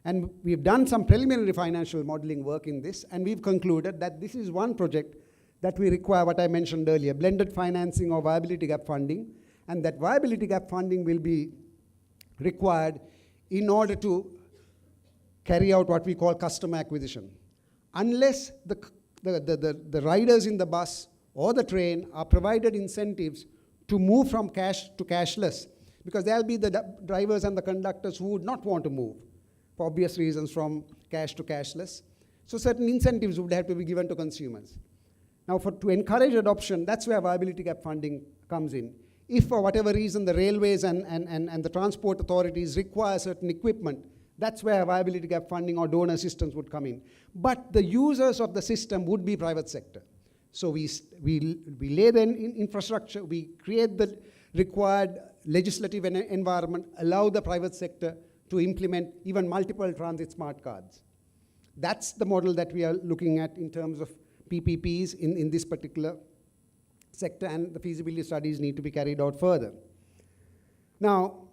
And we've done some preliminary financial modeling work in this, and we've concluded that this is one project that we require, what I mentioned earlier, blended financing or viability gap funding, and that viability gap funding will be required in order to carry out what we call customer acquisition. Unless the riders in the bus or the train are provided incentives to move from cash to cashless, because there'll be the drivers and the conductors who would not want to move, for obvious reasons, from cash to cashless. So certain incentives would have to be given to consumers. Now, to encourage adoption, that's where viability gap funding comes in. If for whatever reason the railways and the transport authorities require certain equipment, that's where viability gap funding or donor systems would come in. But the users of the system would be private sector. So we lay the infrastructure, we create the required legislative environment, allow the private sector to implement even multiple transit smart cards. That's the model that we are looking at in terms of PPPs in this particular sector, and the feasibility studies need to be carried out further. Now,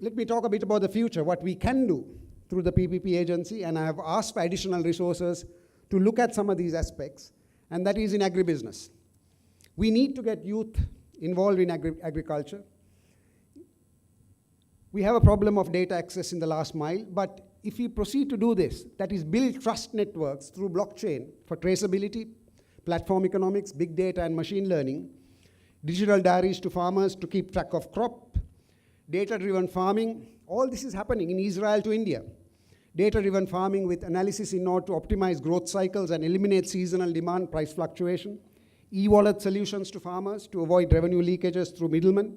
let me talk a bit about the future, what we can do through the PPP agency, and I have asked for additional resources to look at some of these aspects, and that is in agribusiness. We need to get youth involved in agriculture. We have a problem of data access in the last mile, but if we proceed to do this, that is build trust networks through blockchain for traceability, platform economics, big data and machine learning, digital diaries to farmers to keep track of crop, data-driven farming, all this is happening in Israel to India. Data-driven farming with analysis in order to optimize growth cycles and eliminate seasonal demand price fluctuation. e-wallet solutions to farmers to avoid revenue leakages through middlemen,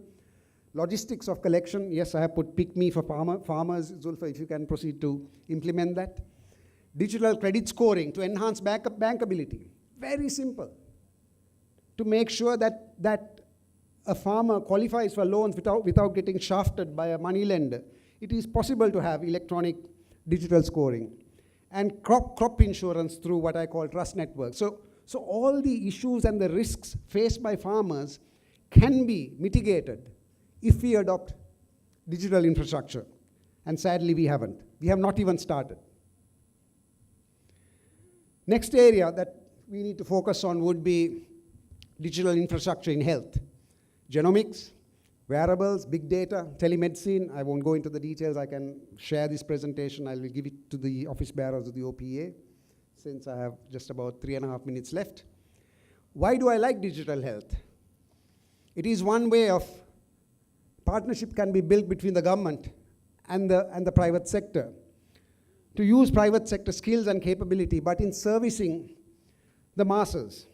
logistics of collection. Yes, I have put pick me for farmers. Zulfa, if you can proceed to implement that. Digital credit scoring to enhance bankability. Very simple. To make sure that a farmer qualifies for loans without getting shafted by a money lender. It is possible to have electronic digital scoring. And crop insurance through what I call trust networks. So all the issues and the risks faced by farmers can be mitigated if we adopt digital infrastructure. And sadly, we haven't. We have not even started. Next area that we need to focus on would be digital infrastructure in health. Genomics, wearables, big data, telemedicine. I won't go into the details. I can share this presentation. I will give it to the office bearers of the OPA since I have just about 3.5 minutes left. Why do I like digital health? It is one way of partnership can be built between the government and the private sector to use private sector skills and capability, but in servicing the masses.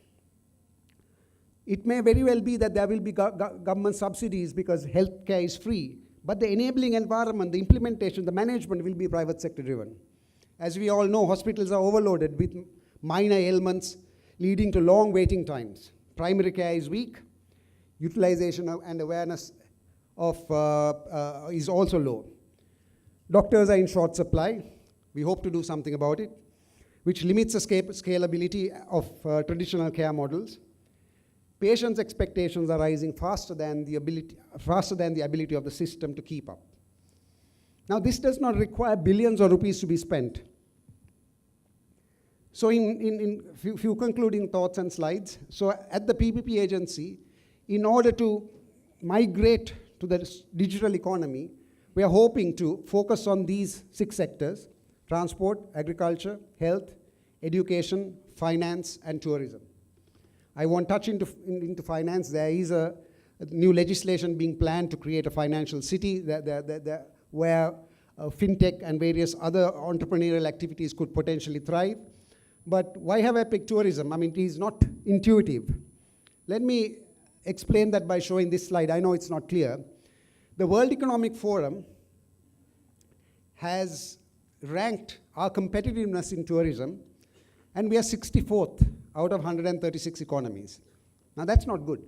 It may very well be that there will be government subsidies because healthcare is free, but the enabling environment, the implementation, the management will be private sector driven. As we all know, hospitals are overloaded with minor ailments leading to long waiting times. Primary care is weak. Utilization and awareness of is also low. Doctors are in short supply. We hope to do something about it, which limits the scalability of traditional care models. Patients' expectations are rising faster than the ability of the system to keep up. Now, this does not require billions of rupees to be spent. So in few concluding thoughts and slides, so at the PPP agency, in order to migrate to the digital economy, we are hoping to focus on these 6 sectors: transport, agriculture, health, education, finance, and tourism. I won't touch into finance. There is a new legislation being planned to create a financial city where fintech and various other entrepreneurial activities could potentially thrive. But why have I picked tourism? I mean, it is not intuitive. Let me explain that by showing this slide. I know it's not clear. The World Economic Forum has ranked our competitiveness in tourism, and we are 64th out of 136 economies. Now, that's not good.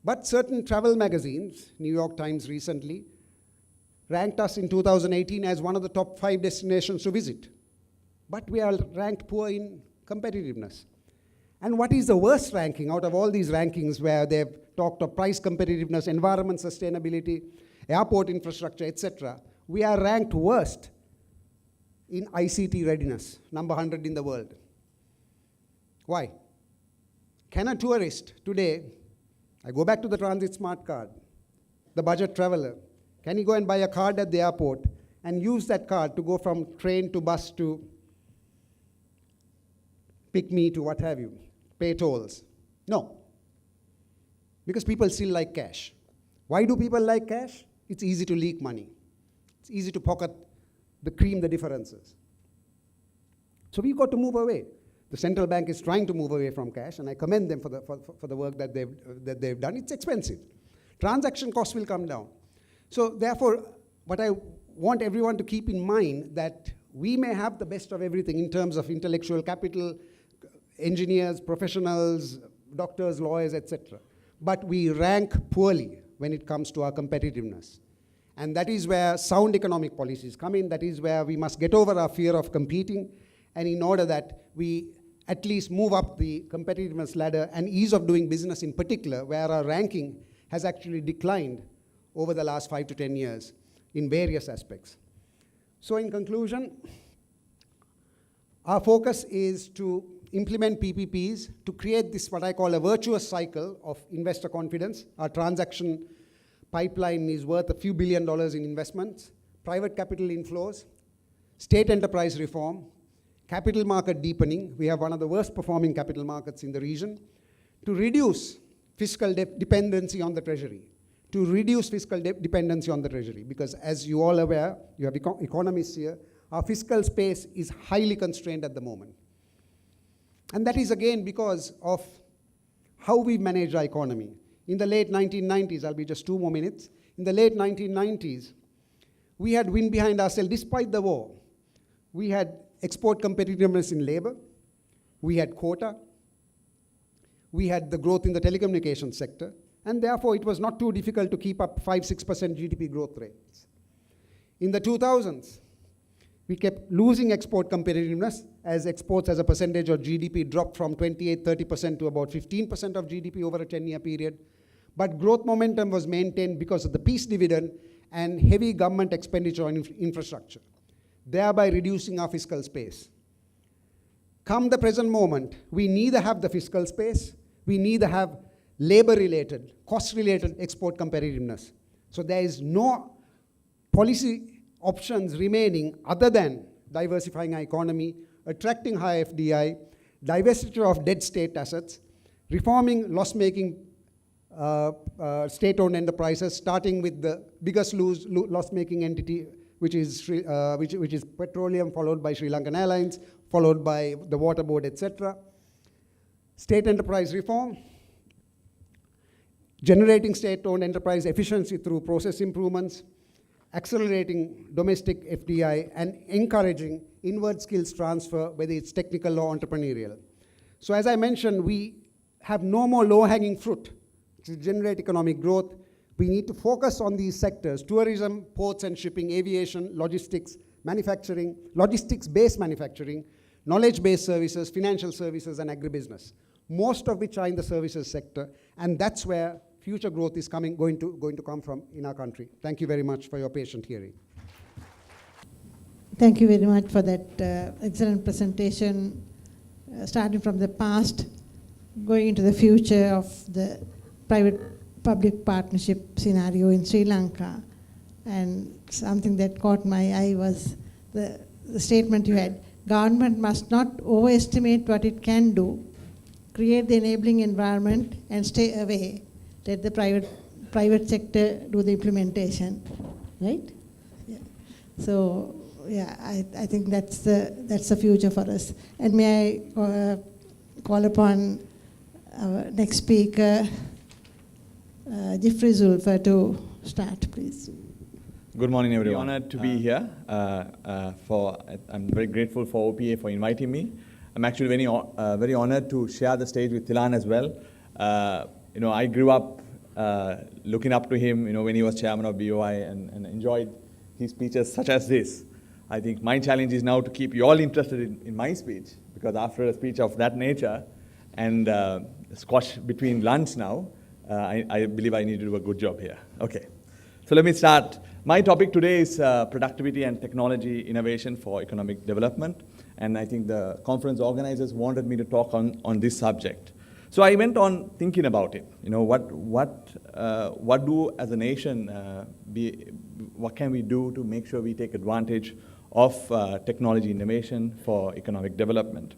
But certain travel magazines, New York Times recently, ranked us in 2018 as one of the top 5 destinations to visit. But we are ranked poor in competitiveness. And what is the worst ranking out of all these rankings where they've talked of price competitiveness, environment sustainability, airport infrastructure, etc.? We are ranked worst in ICT readiness, number 100 in the world. Why? Can a tourist today, I go back to the transit smart card, the budget traveler, can he go and buy a card at the airport and use that card to go from train to bus to pick me to what have you, pay tolls? No. Because people still like cash. Why do people like cash? It's easy to leak money. It's easy to pocket the cream, the differences. So we've got to move away. The central bank is trying to move away from cash, and I commend them for the work that they've done. It's expensive. Transaction costs will come down. So therefore, what I want everyone to keep in mind that we may have the best of everything in terms of intellectual capital, engineers, professionals, doctors, lawyers, etc. But we rank poorly when it comes to our competitiveness. And that is where sound economic policies come in. That is where we must get over our fear of competing, and in order that we at least move up the competitiveness ladder and ease of doing business in particular, where our ranking has actually declined over the last 5 to 10 years in various aspects. So in conclusion, our focus is to implement PPPs to create this, what I call a virtuous cycle of investor confidence. Our transaction pipeline is worth a few $1 billion in investments, private capital inflows, state enterprise reform, capital market deepening. We have one of the worst performing capital markets in the region. To reduce fiscal dependency on the treasury. To reduce fiscal dependency on the treasury. Because as you all are aware, you have economists here, our fiscal space is highly constrained at the moment. And that is again because of how we manage our economy. In the late 1990s, I'll be just 2 more minutes. In the late 1990s, we had wind behind ourselves despite the war. We had export competitiveness in labor, we had quota, we had the growth in the telecommunications sector, and therefore it was not too difficult to keep up 5-6% GDP growth rates. In the 2000s, we kept losing export competitiveness as exports as a percentage of GDP dropped from 28-30% to about 15% of GDP over a 10-year period. But growth momentum was maintained because of the peace dividend and heavy government expenditure on infrastructure, thereby reducing our fiscal space. Come the present moment, we neither have the fiscal space, we neither have labor-related, cost-related export competitiveness. So there is no policy options remaining other than diversifying our economy, attracting high FDI, divestiture of dead state assets, reforming loss-making state-owned enterprises, starting with the biggest loss-making entity, which is petroleum, followed by Sri Lankan Airlines, followed by the Water Board, etc. State enterprise reform, generating state-owned enterprise efficiency through process improvements, accelerating domestic FDI, and encouraging inward skills transfer, whether it's technical or entrepreneurial. So as I mentioned, we have no more low-hanging fruit to generate economic growth. We need to focus on these sectors: tourism, ports and shipping, aviation, logistics, manufacturing, logistics-based manufacturing, knowledge-based services, financial services, and agribusiness, most of which are in the services sector, and that's where future growth is going to come from in our country. Thank you very much for your patient hearing. Thank you very much for that excellent presentation, starting from the past, going into the future of the private-public partnership scenario in Sri Lanka. And something that caught my eye was the statement you had: government must not overestimate what it can do, create the enabling environment, and stay away. Let the private sector do the implementation, right? Yeah. So yeah, I think that's the future for us. And may I call upon our next speaker, Jeffrey Zulfa, to start, please. Good morning, everyone. I'm honored to be here. I'm very grateful for OPA for inviting me. I'm actually very honored to share the stage with Thilan as well. I grew up looking up to him, when he was chairman of BOI, and enjoyed his speeches such as this. I think my challenge is now to keep you all interested in my speech, because after a speech of that nature and squash between lunch now, I believe I need to do a good job here. Okay, so let me start. My topic today is productivity and technology innovation for economic development, and I think the conference organizers wanted me to talk on this subject. So I went on thinking about it. What do as a nation what can we do to make sure we take advantage of technology innovation for economic development?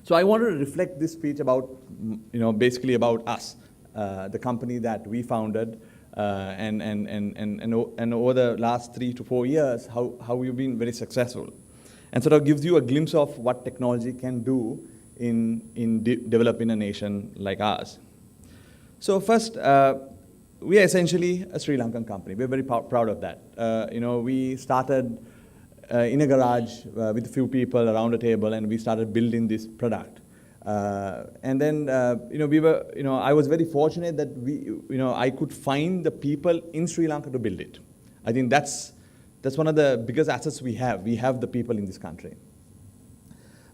So I wanted to reflect this speech about, basically about us, the company that we founded, and over the last 3 to 4 years, how we've been very successful, and sort of gives you a glimpse of what technology can do in developing a nation like ours. So first, we are essentially a Sri Lankan company. We're very proud of that. We started in a garage with a few people around a table, and we started building this product. And then, I was very fortunate that I could find the people in Sri Lanka to build it. I think that's one of the biggest assets we have. We have the people in this country.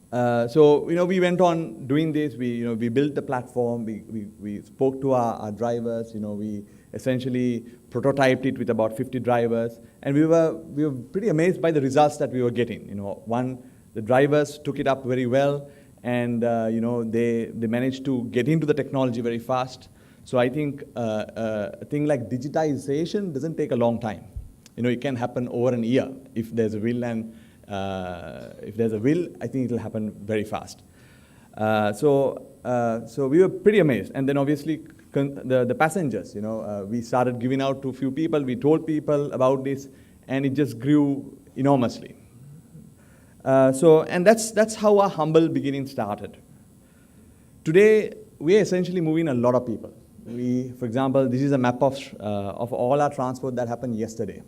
So we went on doing this. We built the platform. We spoke to our drivers. We essentially prototyped it with about 50 drivers, and we were pretty amazed by the results that we were getting. One, the drivers took it up very well, and they managed to get into the technology very fast. So I think a thing like digitization doesn't take a long time. It can happen over a year if there's a will, and if there's a will, I think it'll happen very fast. So we were pretty amazed. And then obviously the passengers, we started giving out to a few people. We told people about this, and it just grew enormously. And that's how our humble beginning started. Today, we are essentially moving a lot of people. For example, this is a map of all our transport that happened yesterday.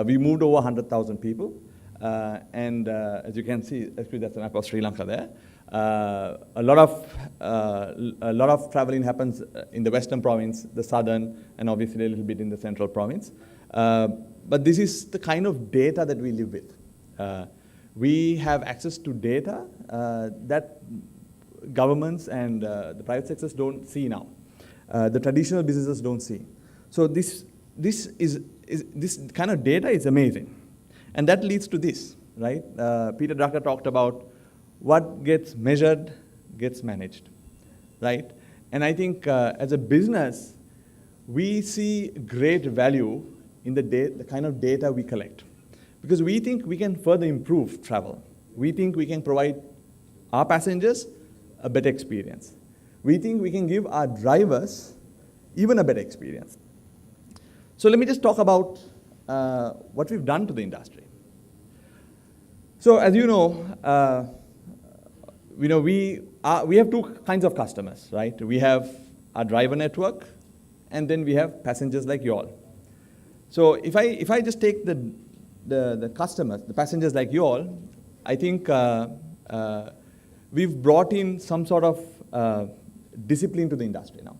We moved over 100,000 people, and as you can see, actually that's a map of Sri Lanka there. A lot of traveling happens in the western province, the southern, and obviously a little bit in the central province. But this is the kind of data that we live with. We have access to data that governments and the private sectors don't see now. The traditional businesses don't see. So this kind of data is amazing. And that leads to this, right? Peter Drucker talked about what gets measured gets managed, right? And I think as a business, we see great value in the kind of data we collect. Because we think we can further improve travel. We think we can provide our passengers a better experience. We think we can give our drivers even a better experience. So let me just talk about what we've done to the industry. So as you know, we have two kinds of customers, right? We have our driver network, and then we have passengers like you all. So if I just take the customers, the passengers like you all, I think we've brought in some sort of discipline to the industry now.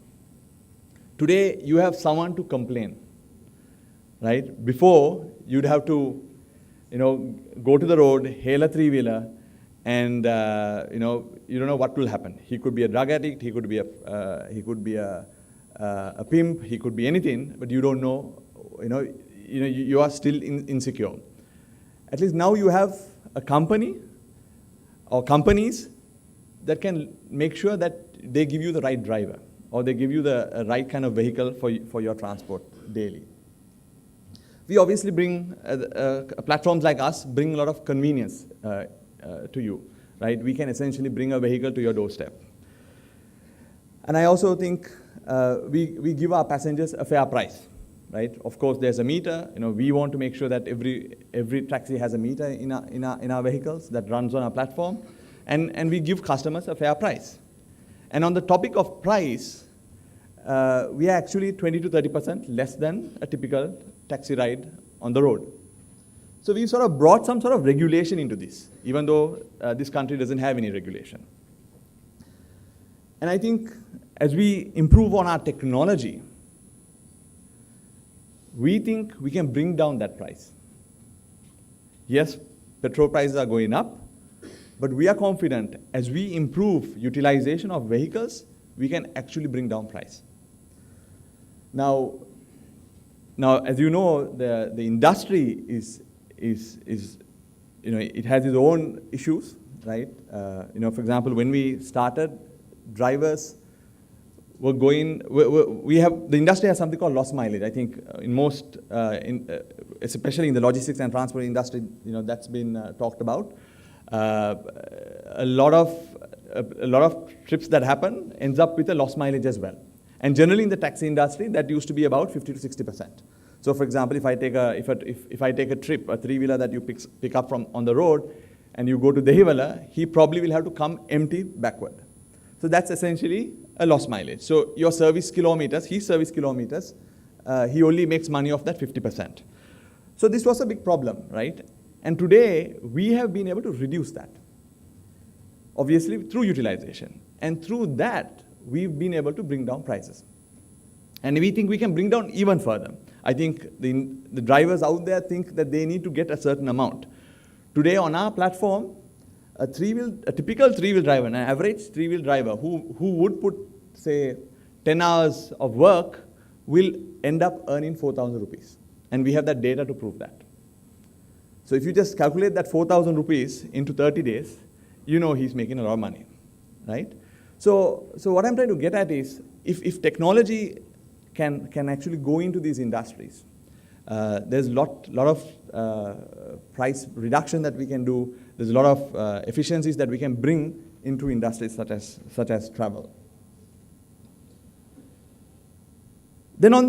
Today, you have someone to complain, right? Before, you'd have to, go to the road, hail a three-wheeler, and you don't know what will happen. He could be a drug addict, he could be a pimp, he could be anything, but you don't know. You are still insecure. At least now you have a company or companies that can make sure that they give you the right driver or they give you the right kind of vehicle for your transport daily. We obviously bring, platforms like us bring a lot of convenience to you, right? We can essentially bring a vehicle to your doorstep. And I also think we give our passengers a fair price. Right? Of course, there's a meter. We want to make sure that every taxi has a meter in our vehicles that runs on our platform, and we give customers a fair price. And on the topic of price, we are actually 20 to 30% less than a typical taxi ride on the road. So we've sort of brought some sort of regulation into this, even though this country doesn't have any regulation. And I think as we improve on our technology, we think we can bring down that price. Yes, petrol prices are going up, but we are confident as we improve utilization of vehicles, we can actually bring down price. Now as you know, the industry it has its own issues, right? For example, when we started, drivers were going, the industry has something called loss mileage. I think in most, especially in the logistics and transport industry, that's been talked about. A lot of trips that happen ends up with a loss mileage as well. And generally in the taxi industry, that used to be about 50 to 60%. So for example, if I take a trip, a three-wheeler that you pick up from on the road, and you go to Dehiwala, he probably will have to come empty backward. So that's essentially a loss mileage. So your service kilometers, his service kilometers, he only makes money off that 50%. So this was a big problem, right? And today, we have been able to reduce that, obviously through utilization. And through that, we've been able to bring down prices. And we think we can bring down even further. I think the drivers out there think that they need to get a certain amount. Today on our platform, a typical three-wheel driver, an average three-wheel driver who would put, say, 10 hours of work will end up earning 4,000 rupees. And we have that data to prove that. So if you just calculate that 4,000 rupees into 30 days, he's making a lot of money, right? So what I'm trying to get at is, if technology can actually go into these industries, there's a lot of price reduction that we can do. There's a lot of efficiencies that we can bring into industries such as travel. Then on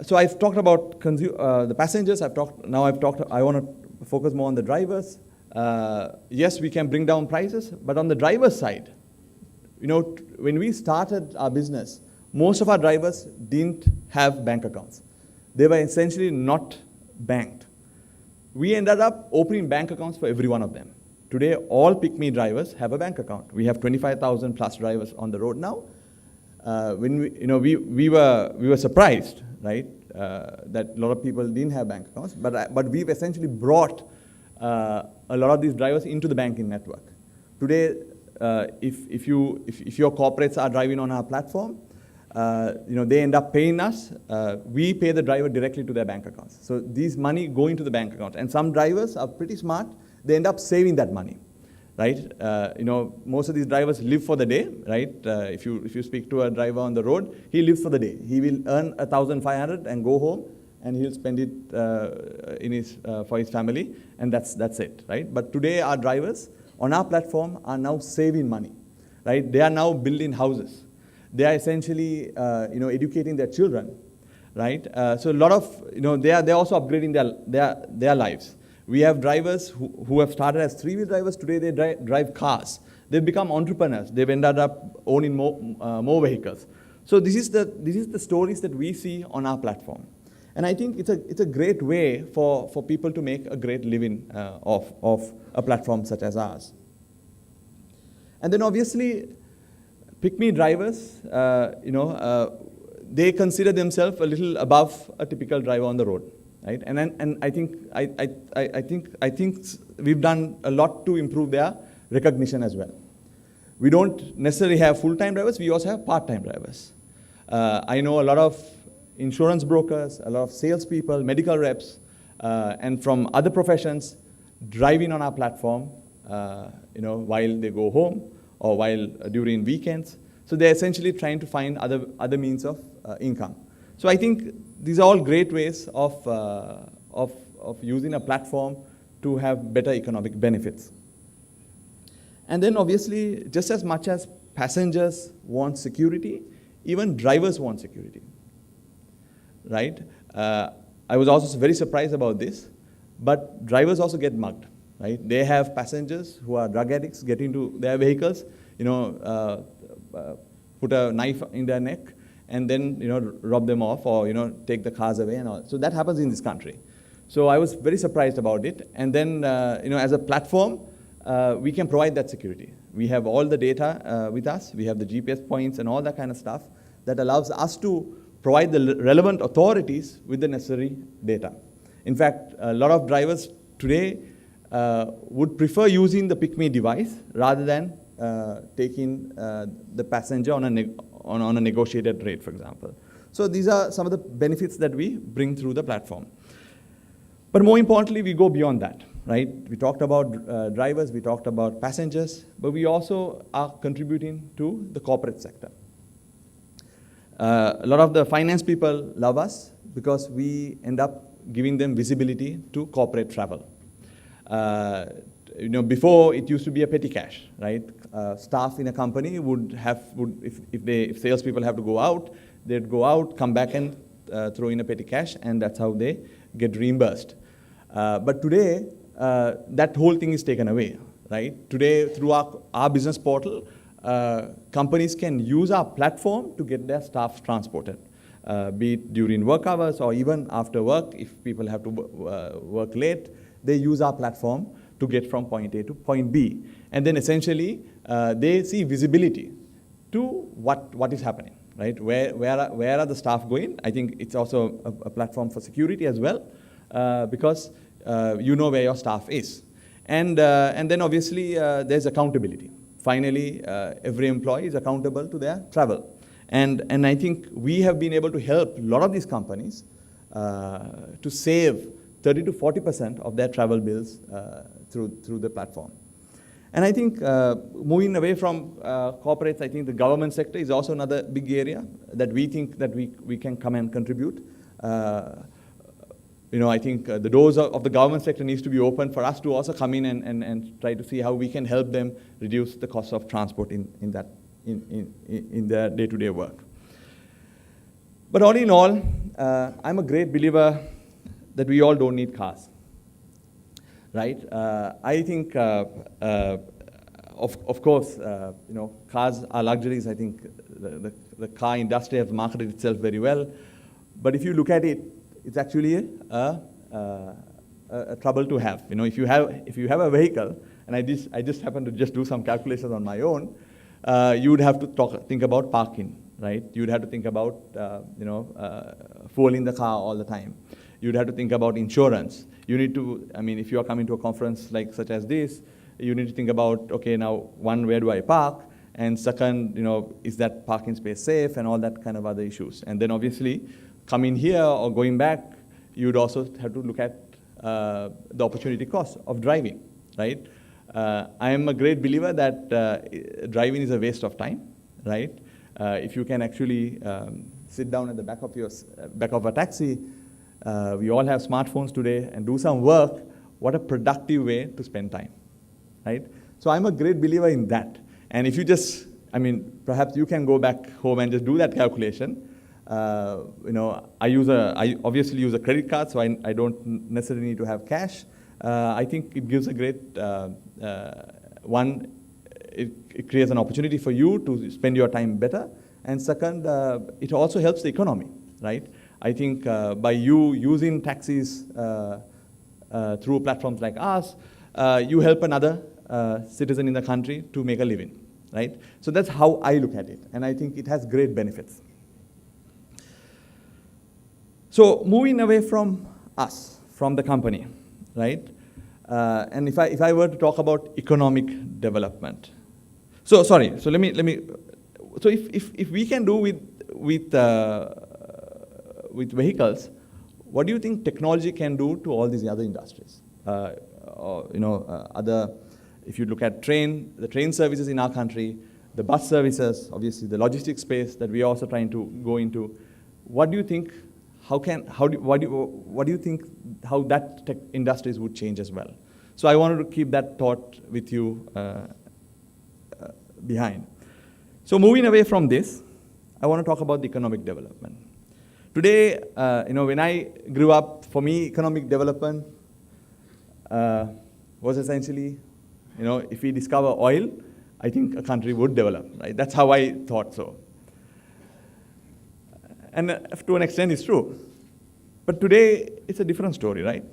so I've talked about the passengers. I want to focus more on the drivers. Yes, we can bring down prices, but on the driver's side, when we started our business, most of our drivers didn't have bank accounts. They were essentially not banked. We ended up opening bank accounts for every one of them. Today, all Pick.Me drivers have a bank account. We have 25,000 plus drivers on the road now. When we were surprised, right, that a lot of people didn't have bank accounts, but we've essentially brought a lot of these drivers into the banking network. Today, if your corporates are driving on our platform, they end up paying us. We pay the driver directly to their bank accounts. So these money go into the bank account, and some drivers are pretty smart. They end up saving that money, right? Most of these drivers live for the day, right? If you speak to a driver on the road, he lives for the day. He will earn 1,500 and go home, and he'll spend it for his family, and that's it, right? But today, our drivers on our platform are now saving money, right? They are now building houses. They are essentially, educating their children, right? So a lot of, they're also upgrading their lives. We have drivers who have started as three-wheel drivers. Today they drive cars. They've become entrepreneurs. They've ended up owning more vehicles. So this is the stories that we see on our platform, and I think it's a great way for people to make a great living of a platform such as ours. And then obviously, Pick.Me drivers, they consider themselves a little above a typical driver on the road. Right? And I think we've done a lot to improve their recognition as well. We don't necessarily have full-time drivers, we also have part-time drivers. I know a lot of insurance brokers, a lot of salespeople, medical reps, and from other professions driving on our platform, while they go home or while during weekends. So they're essentially trying to find other means of income. So I think these are all great ways of using a platform to have better economic benefits. And then obviously, just as much as passengers want security, even drivers want security, right? I was also very surprised about this, but drivers also get mugged, right? They have passengers who are drug addicts get into their vehicles, put a knife in their neck, and then rob them off or take the cars away and all. So that happens in this country. So I was very surprised about it. And then as a platform, we can provide that security. We have all the data with us. We have the GPS points and all that kind of stuff that allows us to provide the relevant authorities with the necessary data. In fact, a lot of drivers today would prefer using the Pick.Me device rather than taking the passenger on a negotiated rate, for example. So these are some of the benefits that we bring through the platform. But more importantly, we go beyond that, right? We talked about drivers, we talked about passengers, but we also are contributing to the corporate sector. A lot of the finance people love us because we end up giving them visibility to corporate travel. Before it used to be a petty cash, right? Staff in a company if salespeople have to go out, they'd go out, come back and throw in a petty cash, and that's how they get reimbursed. But today, that whole thing is taken away, right? Today, through our business portal, companies can use our platform to get their staff transported, be it during work hours or even after work. If people have to work late, they use our platform to get from point A to point B. And then essentially, they see visibility to what is happening, right? Where are the staff going? I think it's also a platform for security as well, because you know where your staff is. And then obviously, there's accountability. Finally, every employee is accountable to their travel. And I think we have been able to help a lot of these companies to save 30 to 40% of their travel bills through the platform. And I think moving away from corporates, I think the government sector is also another big area that we think that we can come and contribute. I think the doors of the government sector needs to be open for us to also come in and try to see how we can help them reduce the cost of transport in their day-to-day work. But all in all, I'm a great believer that we all don't need cars, right? I think of course, cars are luxuries. I think the car industry has marketed itself very well. But if you look at it, it's actually a trouble to have. If you have a vehicle, and I just happen to just do some calculations on my own, you would have to think about parking, right? You'd have to think about fueling the car all the time. You'd have to think about insurance. You need to, if you are coming to a conference such as this, you need to think about, okay, now, one, where do I park? And second, is that parking space safe, and all that kind of other issues. And then obviously, coming here or going back, you'd also have to look at the opportunity cost of driving, right? I am a great believer that driving is a waste of time, right? If you can actually sit down at the back of a taxi, we all have smartphones today, and do some work, what a productive way to spend time, right? So I'm a great believer in that. And if you just, perhaps you can go back home and just do that calculation. I obviously use a credit card, so I don't necessarily need to have cash. I think it gives a great, it creates an opportunity for you to spend your time better. And second, it also helps the economy, right? I think by you using taxis through platforms like us, you help another citizen in the country to make a living, right? So that's how I look at it, and I think it has great benefits. So moving away from us, from the company, right? And if I were to talk about economic development, so let me. So if we can do with vehicles, what do you think technology can do to all these other industries? If you look at the train services in our country, the bus services, obviously the logistics space that we are also trying to go into, what do you think? What do you think how that tech industries would change as well? So I wanted to keep that thought with you behind. So moving away from this, I want to talk about the economic development. Today, when I grew up, for me, economic development was essentially, if we discover oil, I think a country would develop, right? That's how I thought so. And to an extent, it's true. But today, it's a different story, right?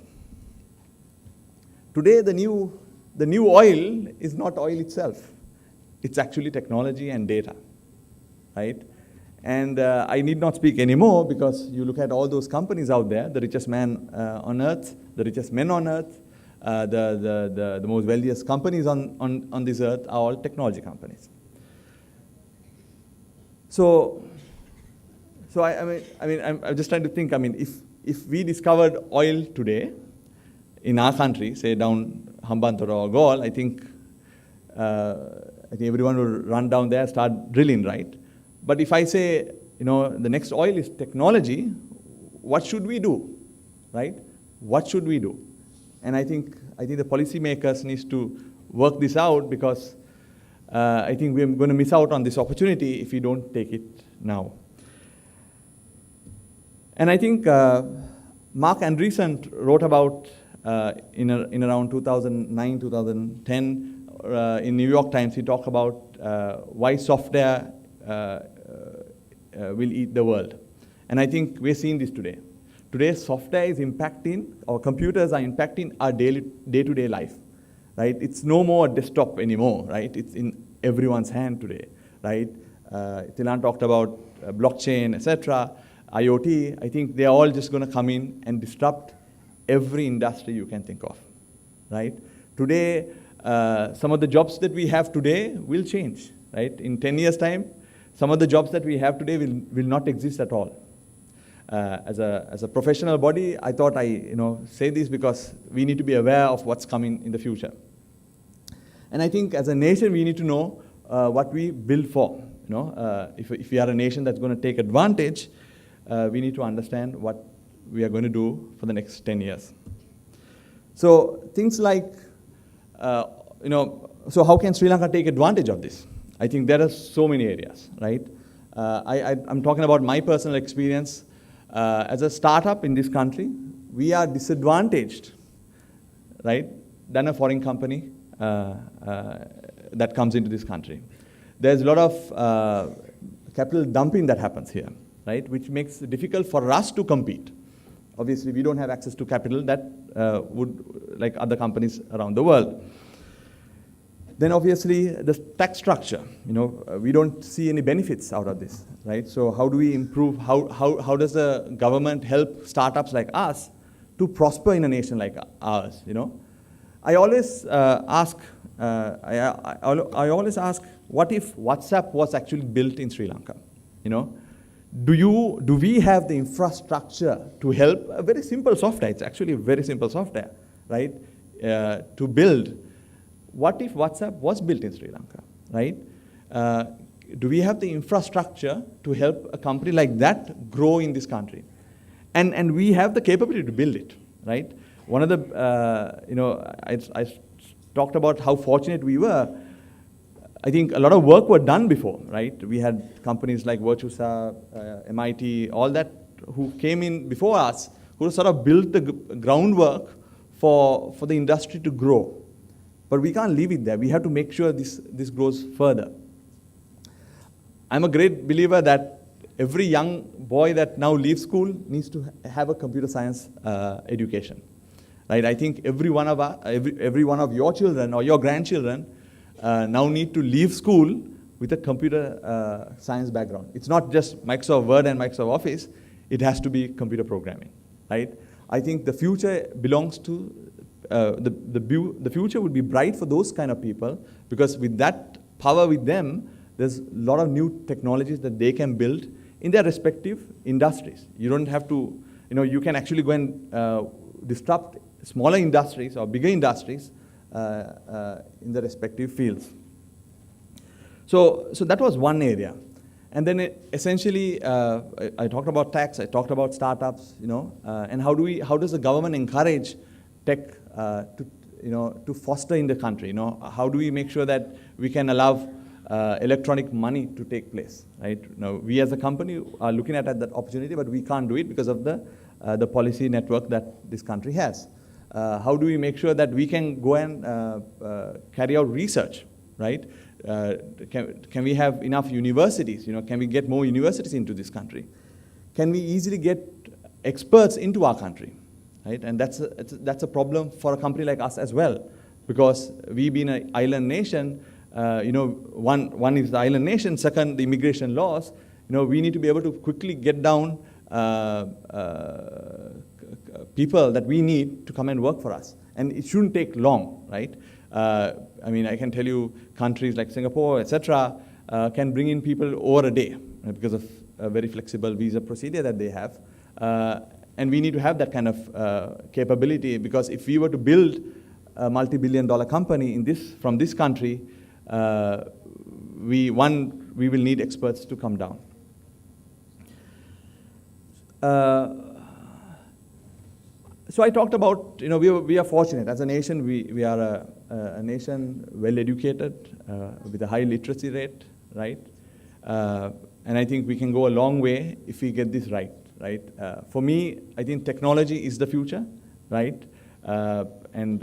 Today, the new oil is not oil itself. It's actually technology and data, right? And I need not speak anymore, because you look at all those companies out there, the richest man on earth, the richest men on earth, the most wealthiest companies on this earth are all technology companies. So I'm just trying to think. If we discovered oil today in our country, say down Hambantota or Galle, I think everyone will run down there, start drilling, right? But if I say, the next oil is technology, what should we do, right? What should we do? And I think the policymakers need to work this out, because I think we're going to miss out on this opportunity if we don't take it now. And I think Mark Andreessen wrote about, in around 2009, 2010, in New York Times, he talked about why software will eat the world. And I think we're seeing this today. Today, software is impacting, or computers are impacting our day-to-day life, right? It's no more a desktop anymore, right? It's in everyone's hand today, right? Tilan talked about blockchain, etc., IoT. I think they're all just going to come in and disrupt every industry you can think of, right? Today, some of the jobs that we have today will change, right? In 10 years' time, some of the jobs that we have today will not exist at all. As a professional body, I thought I say this because we need to be aware of what's coming in the future. And I think as a nation, we need to know what we build for. If we are a nation that's going to take advantage, we need to understand what we are going to do for the next 10 years. So things like, so how can Sri Lanka take advantage of this? I think there are so many areas, right? I'm talking about my personal experience. As a startup in this country, we are disadvantaged, right, than a foreign company that comes into this country. There's a lot of capital dumping that happens here, right, which makes it difficult for us to compete. Obviously, we don't have access to capital that would, like other companies around the world. Then obviously the tax structure, we don't see any benefits out of this, right? So how do we improve, how does the government help startups like us to prosper in a nation like ours, I always ask, I always ask, what if WhatsApp was actually built in Sri Lanka, Do we have the infrastructure to help a very simple software? It's actually a very simple software, right? To build. What if WhatsApp was built in Sri Lanka, right? Do we have the infrastructure to help a company like that grow in this country? And we have the capability to build it, right? One of the, I talked about how fortunate we were. I think a lot of work were done before, right? We had companies like Virtusa, MIT, all that, who came in before us, who sort of built the groundwork for the industry to grow. But we can't leave it there. We have to make sure this grows further. I'm a great believer that every young boy that now leaves school needs to have a computer science education, right? I think every one of your children or your grandchildren now need to leave school with a computer science background. It's not just Microsoft Word and Microsoft Office. It has to be computer programming, right? I think the future belongs to the future would be bright for those kind of people, because with that power with them, there's a lot of new technologies that they can build in their respective industries. You don't have to, you can actually go and disrupt smaller industries or bigger industries in the respective fields. So that was one area. And then essentially, I talked about tax, I talked about startups, and how does the government encourage tech to foster in the country? How do we make sure that we can allow electronic money to take place, right? We as a company are looking at that opportunity, but we can't do it because of the policy network that this country has. How do we make sure that we can go and carry out research, right? Can we have enough universities? Can we get more universities into this country? Can we easily get experts into our country, right? And that's a problem for a company like us as well, because we being an island nation, one is the island nation, second, the immigration laws. We need to be able to quickly get down people that we need to come and work for us. And it shouldn't take long, right? I can tell you countries like Singapore, etc., can bring in people over a day, right, because of a very flexible visa procedure that they have. And we need to have that kind of capability, because if we were to build a multi-billion-dollar company from this country, we will need experts to come down. So I talked about, we are fortunate. As a nation, we are a nation well-educated, with a high literacy rate, right? And I think we can go a long way if we get this right, right? For me, I think technology is the future, right? And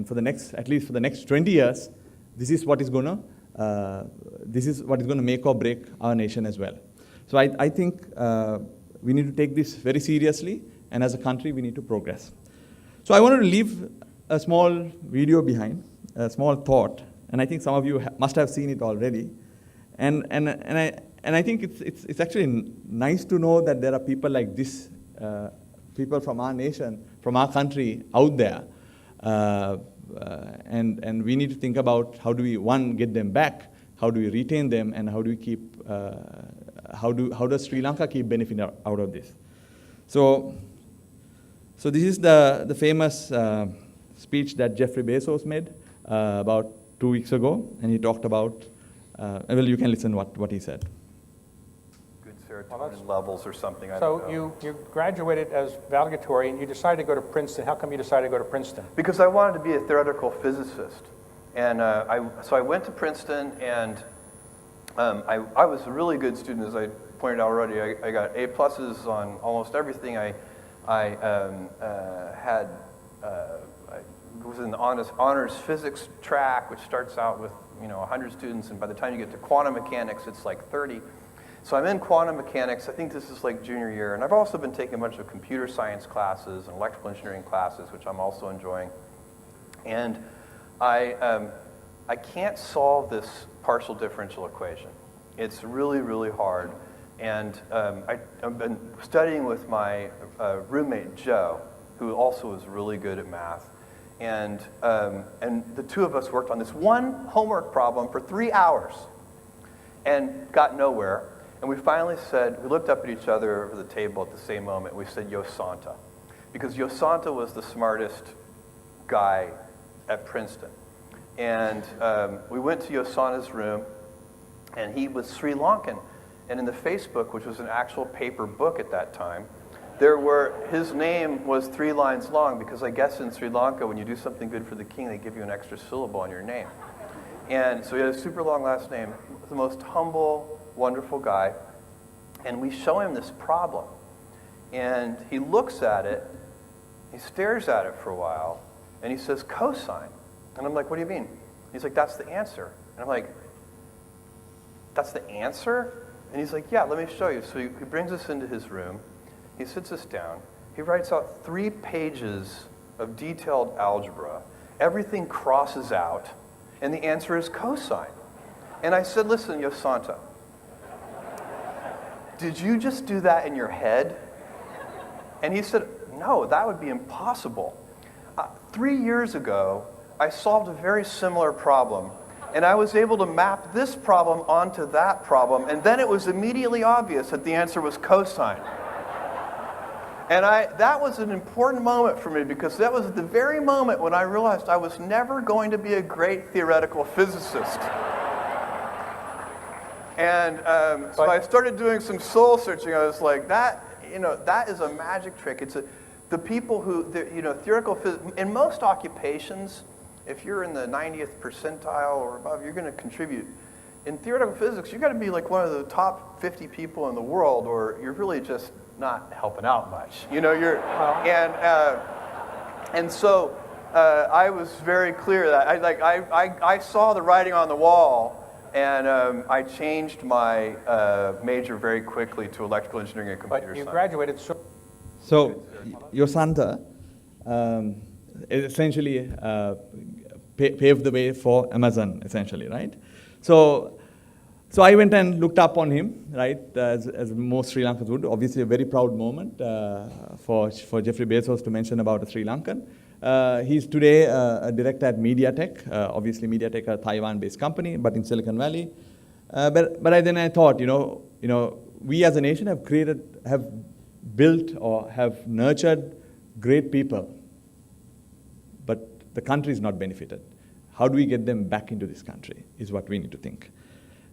for the next, at least for the next 20 years, this is what is going to make or break our nation as well. So I think we need to take this very seriously, and as a country, we need to progress. So I wanted to leave a small video behind, a small thought, and I think some of you must have seen it already. And I think it's actually nice to know that there are people like this, people from our nation, from our country out there. And we need to think about how do we, one, get them back, how do we retain them, and how do we keep, how does Sri Lanka keep benefiting out of this? So this is the famous speech that Jeffrey Bezos made about 2 weeks ago, and he talked about, well, you can listen what he said. Good serotonin levels or something. So you graduated as valedictorian, you decided to go to Princeton. How come you decided to go to Princeton? Because I wanted to be a theoretical physicist. And so I went to Princeton, and I was a really good student, as I pointed out already. I got A+ on almost everything. I was in the honors physics track, which starts out with 100 students, and by the time you get to quantum mechanics, it's like 30. So I'm in quantum mechanics. I think this is like junior year, and I've also been taking a bunch of computer science classes and electrical engineering classes, which I'm also enjoying. And I can't solve this partial differential equation. It's really, really hard. And I've been studying with my roommate, Joe, who also is really good at math. And the two of us worked on this one homework problem for 3 hours and got nowhere. And we finally said, we looked up at each other over the table at the same moment. We said, Yosanta. Because Yosanta was the smartest guy at Princeton. And we went to Yosanta's room, and he was Sri Lankan. And in the Facebook, which was an actual paper book at that time, his name was 3 lines long, because I guess in Sri Lanka, when you do something good for the king, they give you an extra syllable on your name. And so he had a super long last name, the most humble, wonderful guy. And we show him this problem. And he looks at it, he stares at it for a while, and he says, cosine. And I'm like, what do you mean? He's like, that's the answer. And I'm like, that's the answer? And he's like, yeah, let me show you. So he brings us into his room. He sits us down. He writes out 3 pages of detailed algebra. Everything crosses out, and the answer is cosine. And I said, listen, Yosanta, did you just do that in your head? And he said, no, that would be impossible. 3 years ago, I solved a very similar problem, and I was able to map this problem onto that problem, and then it was immediately obvious that the answer was cosine. And that was an important moment for me, because that was the very moment when I realized I was never going to be a great theoretical physicist. And so I started doing some soul searching. I was like, that is a magic trick. The people who, theoretical physics, in most occupations, if you're in the 90th percentile or above, you're going to contribute. In theoretical physics, you've got to be like one of the top 50 people in the world, or you're really just not helping out much. And so I was very clear that I saw the writing on the wall, and I changed my major very quickly to electrical engineering and computer But you science. graduated So, Yosanta essentially paved the way for Amazon, essentially, right? So I went and looked up on him, right, as most Sri Lankans would. Obviously, a very proud moment for Jeffrey Bezos to mention about a Sri Lankan. He's today a director at MediaTek. Obviously, MediaTek, a Taiwan-based company, but in Silicon Valley. But then I thought, we as a nation have built or have nurtured great people, but the country is not benefited. How do we get them back into this country is what we need to think.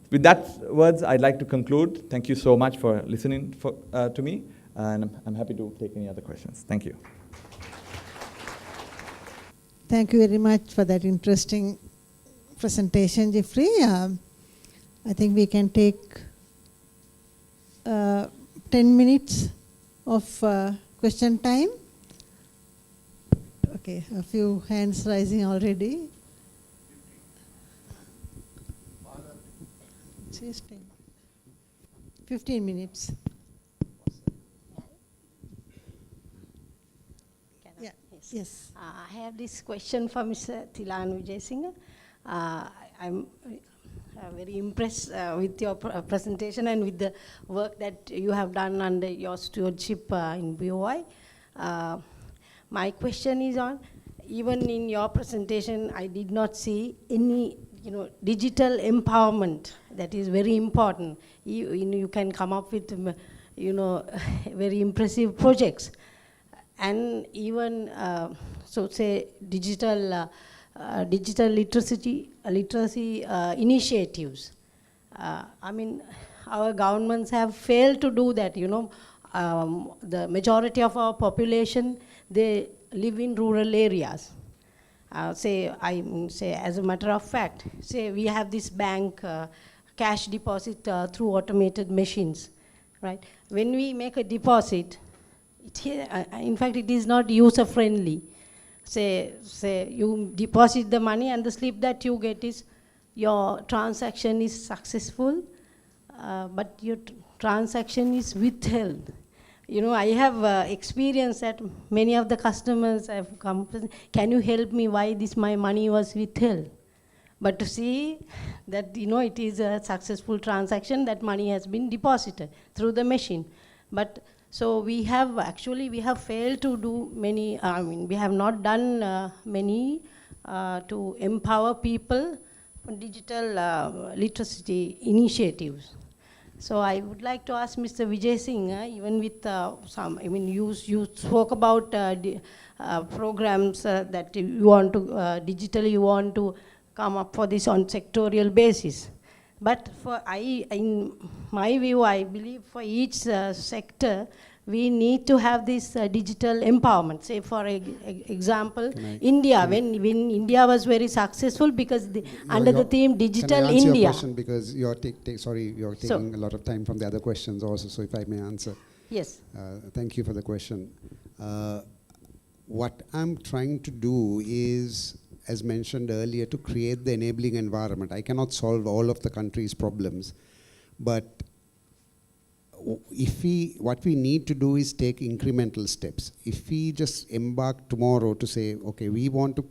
With that words, I'd like to conclude. Thank you so much for listening to me, and I'm happy to take any other questions. Thank you. Thank you very much for that interesting presentation, Jeffrey. I think we can take 10 minutes of question time. Okay, a few hands rising already. It's 10. 15 minutes. Yeah. Yes. I have this question for Mr. Thilan Vijayasinghe. I'm very impressed with your presentation and with the work that you have done under your stewardship in BOI. My question is on, even in your presentation, I did not see any digital empowerment. That is very important. You can come up with very impressive projects. And even, digital literacy initiatives. Our governments have failed to do that. The majority of our population, they live in rural areas. As a matter of fact, we have this bank cash deposit through automated machines, right? When we make a deposit, in fact, it is not user-friendly. say you deposit the money and the slip that you get is your transaction is successful, but your transaction is withheld. You know, I have experienced that many of the customers have come, can you help me why my money was withheld? But to see that, you know, it is a successful transaction, that money has been deposited through the machine. But so we have failed to do many, we have not done many to empower people on digital literacy initiatives. So I would like to ask Mr. Vijay Singh, even with you spoke about programs that you want to, digitally you want to come up for this on sectorial basis. But in my view, I believe for each sector, we need to have this digital empowerment. Say, for example, India, when India was very successful because under the theme Digital Can I answer India. your question, because you're taking a lot of time from the other questions also, so if I may answer. Yes. Thank you for the question. What I'm trying to do is, as mentioned earlier, to create the enabling environment. I cannot solve all of the country's problems, but what we need to do is take incremental steps. If we just embark tomorrow to say, okay, we want to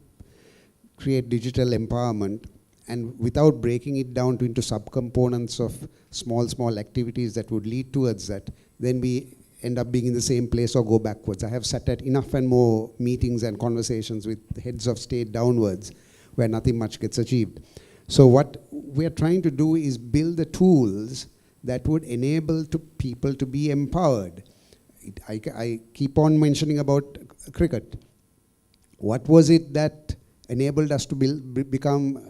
create digital empowerment, and without breaking it down into subcomponents of small activities that would lead towards that, then we end up being in the same place or go backwards. I have sat at enough and more meetings and conversations with heads of state downwards where nothing much gets achieved. So what we're trying to do is build the tools that would enable people to be empowered. I keep on mentioning about cricket. What was it that enabled us to become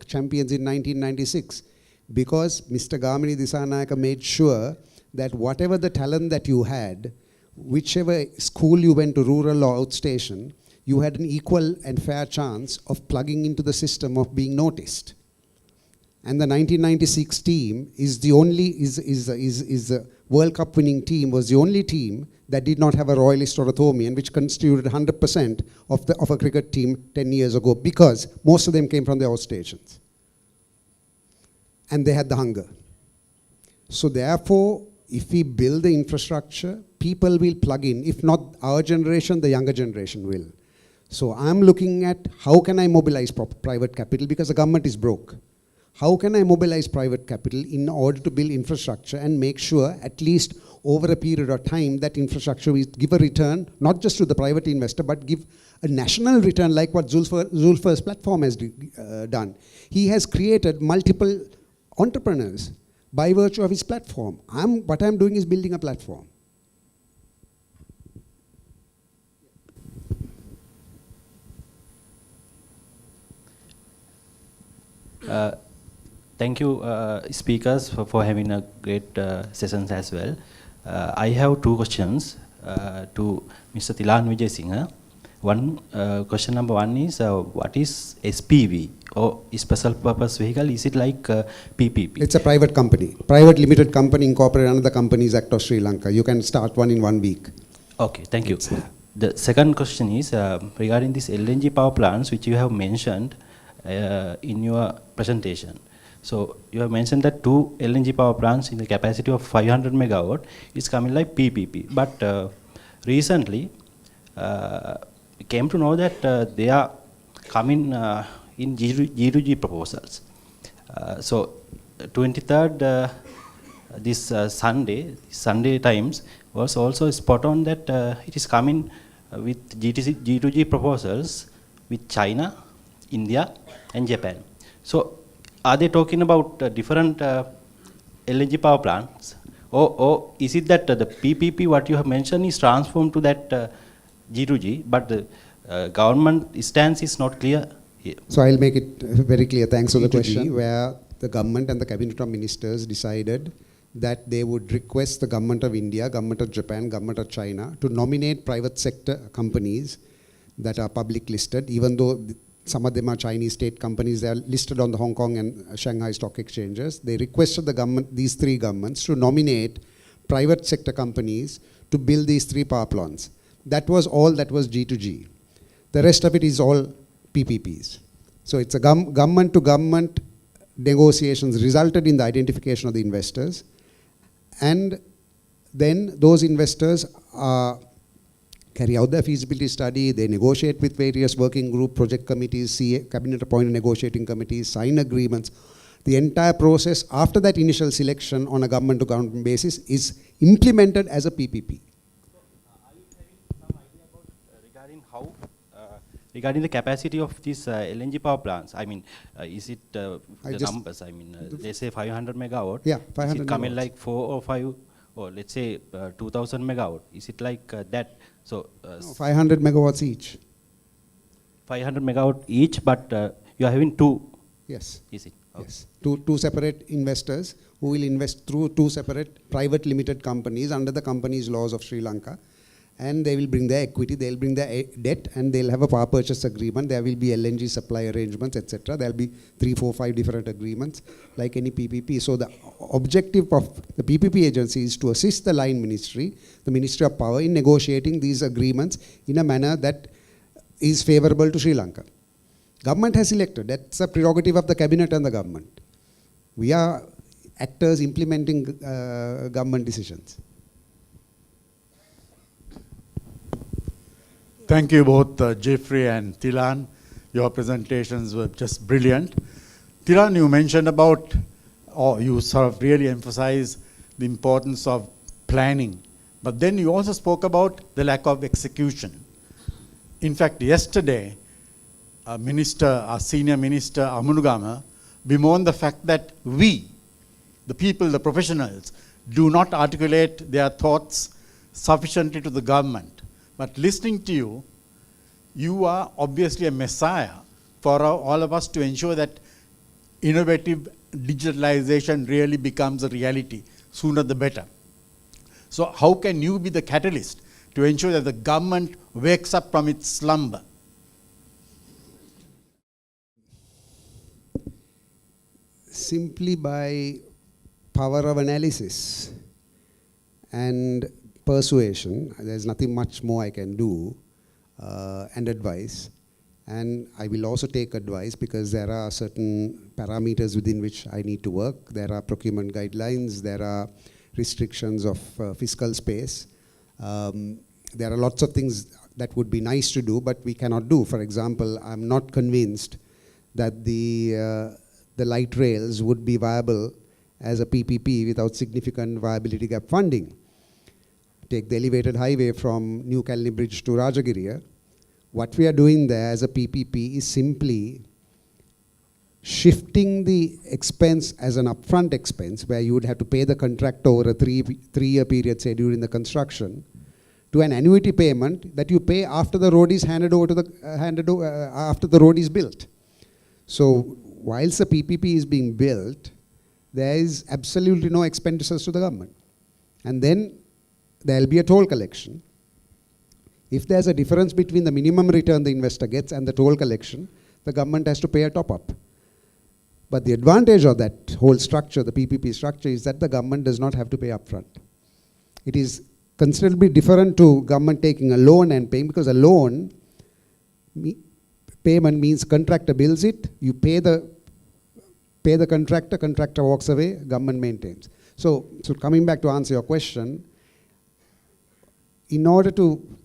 champions in 1996? Because Mr. Gamini Disanayaka made sure that whatever the talent that you had, whichever school you went to, rural or outstation, you had an equal and fair chance of plugging into the system of being noticed. And the 1996 team is the World Cup winning team, was the only team that did not have a royalist or a Thomian, which constituted 100% of a cricket team 10 years ago, because most of them came from the outstations. And they had the hunger. So therefore, if we build the infrastructure, people will plug in. If not our generation, the younger generation will. So I'm looking at how can I mobilize private capital, because the government is broke. How can I mobilize private capital in order to build infrastructure and make sure, at least over a period of time, that infrastructure will give a return, not just to the private investor, but give a national return, like what Zulfar's platform has done. He has created multiple entrepreneurs by virtue of his platform. What I'm doing is building a platform. Thank you, speakers, for having a great sessions as well. I have two questions to Mr. Tilan Vijay Singh. One question number one is, what is SPV, or special purpose vehicle? Is it like PPP? It's a private company, private limited company incorporated under the Companies Act of Sri Lanka. You can start one in 1 week. Okay, thank you. The second question is regarding this LNG power plants, which you have mentioned in your presentation. So you have mentioned that 2 LNG power plants in the capacity of 500 megawatt is coming like PPP. But recently, we came to know that they are coming in G2G proposals. So 23rd, this Sunday Times was also spot on that it is coming with G2G proposals with China, India and Japan. So are they talking about different LNG power plants, or is it that the PPP what you have mentioned is transformed to that G2G, but the government stance is not clear here? So I'll make it very clear. Thanks for the question. Where the government and the cabinet of ministers decided that they would request the government of India, government of Japan, government of China to nominate private sector companies that are public listed, even though some of them are Chinese state companies. They are listed on the Hong Kong and Shanghai stock exchanges. They requested the government, these 3 governments, to nominate private sector companies to build these 3 power plants. That was all that was G2G. The rest of it is all PPPs. So it's a government to government negotiations resulted in the identification of the investors, and then those investors carry out their feasibility study, they negotiate with various working group, project committees, cabinet appointed negotiating committees, sign agreements. The entire process after that initial selection on a government to government basis is implemented as a PPP. Are you having some idea about regarding how, regarding the capacity of these LNG power plants? I mean, is it the numbers? I mean, let's say 500 megawatt. Yeah, 500 Is it coming megawatts. like 4 or 5, or let's say 2000 megawatt? Is it like that? So No, 500 megawatts each. 500 megawatt each, but you are having two. Yes. Is it? Okay. Yes. Two separate investors who will invest through two separate private limited companies under the companies laws of Sri Lanka. And they will bring their equity, they'll bring their debt, and they'll have a power purchase agreement. There will be LNG supply arrangements, etc. There'll be 3, 4, 5 different agreements like any PPP. So the objective of the PPP agency is to assist the line ministry, the Ministry of Power, in negotiating these agreements in a manner that is favorable to Sri Lanka. Government has elected. That's a prerogative of the cabinet and the government. We are actors implementing government decisions. Thank you both, Jeffrey and Thilan. Your presentations were just brilliant. Thilan, you mentioned about, or you sort of really emphasized the importance of planning. But then you also spoke about the lack of execution. In fact, yesterday, our senior minister, Amunugama, bemoaned the fact that we, the people, the professionals, do not articulate their thoughts sufficiently to the government. But listening to you, you are obviously a messiah for all of us to ensure that innovative digitalization really becomes a reality, sooner the better. So how can you be the catalyst to ensure that the government wakes up from its slumber? Simply by power of analysis and persuasion. There's nothing much more I can do, and advice. And I will also take advice because there are certain parameters within which I need to work. There are procurement guidelines, there are restrictions of fiscal space. There are lots of things that would be nice to do, but we cannot do. For example, I'm not convinced that the light rails would be viable as a PPP without significant viability gap funding. Take the elevated highway from New Kalni Bridge to Rajagiriya. What we are doing there as a PPP is simply shifting the expense as an upfront expense, where you would have to pay the contractor over a three-year period, say during the construction, to an annuity payment that you pay after the road is handed over to the after the road is built. So whilst the PPP is being built, there is absolutely no expenditures to the government. And then there will be a toll collection. If there's a difference between the minimum return the investor gets and the toll collection, the government has to pay a top-up. But the advantage of that whole structure, the PPP structure, is that the government does not have to pay upfront. It is considerably different to government taking a loan and paying, because a loan payment means contractor bills it, you pay the contractor, contractor walks away, government maintains. So coming back to answer your question, in order to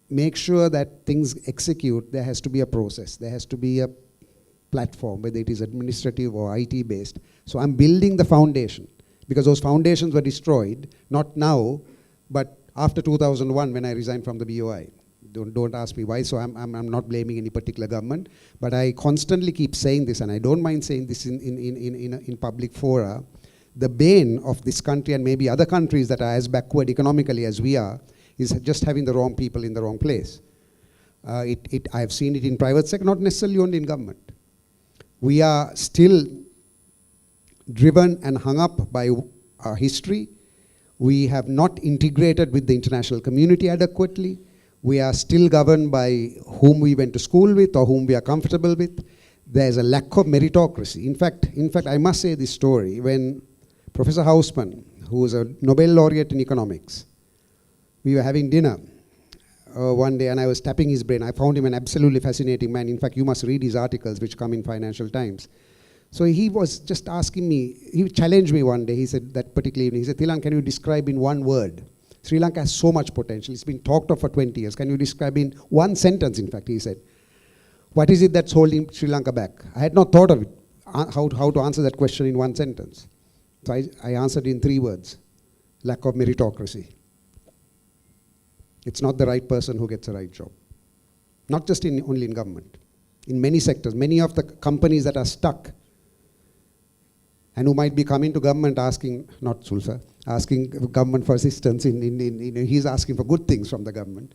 make sure that things execute, there has to be a process. There has to be a platform, whether it is administrative or IT based. So I'm building the foundation, because those foundations were destroyed, not now, but after 2001 when I resigned from the BOI. Don't ask me why, so I'm not blaming any particular government, but I constantly keep saying this, and I don't mind saying this in public fora. The bane of this country, and maybe other countries that are as backward economically as we are, is just having the wrong people in the wrong place. I have seen it in private sector, not necessarily only in government. We are still driven and hung up by our history. We have not integrated with the international community adequately. We are still governed by whom we went to school with or whom we are comfortable with. There's a lack of meritocracy. In fact, I must say this story. When Professor Hausmann, who was a Nobel laureate in economics, we were having dinner one day and I was tapping his brain. I found him an absolutely fascinating man. In fact, you must read his articles which come in Financial Times. So he was just asking me, he challenged me one day, he said that particular evening, he said, Thilan, can you describe in one word? Sri Lanka has so much potential. It's been talked of for 20 years. Can you describe in one sentence, in fact, he said. What is it that's holding Sri Lanka back? I had not thought of it, how to answer that question in one sentence. So I answered in 3 words: lack of meritocracy. It's not the right person who gets a right job. Not just only in government. In many sectors, many of the companies that are stuck and who might be coming to government asking, not Sulfa, asking government for assistance, he's asking for good things from the government.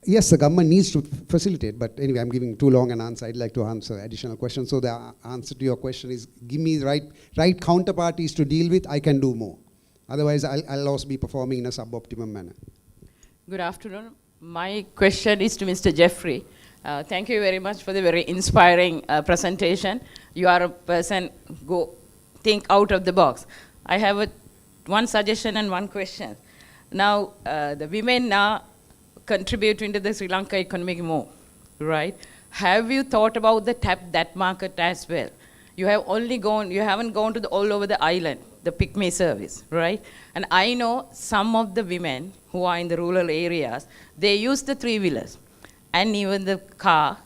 Yes, the government needs to facilitate, but anyway, I'm giving too long an answer. I'd like to answer additional questions. So the answer to your question is, give me the right counterparties to deal with, I can do more. Otherwise, I'll also be performing in a suboptimum manner. Good afternoon. My question is to Mr. Jeffrey. Thank you very much for the very inspiring presentation. You are a person, think out of the box. I have one suggestion and one question. Now, the women are contributing to the Sri Lanka economic more, right? Have you thought about that market as well? You haven't gone to all over the island, the pick me service, right? And I know some of the women who are in the rural areas, they use the 3-wheelers and even the car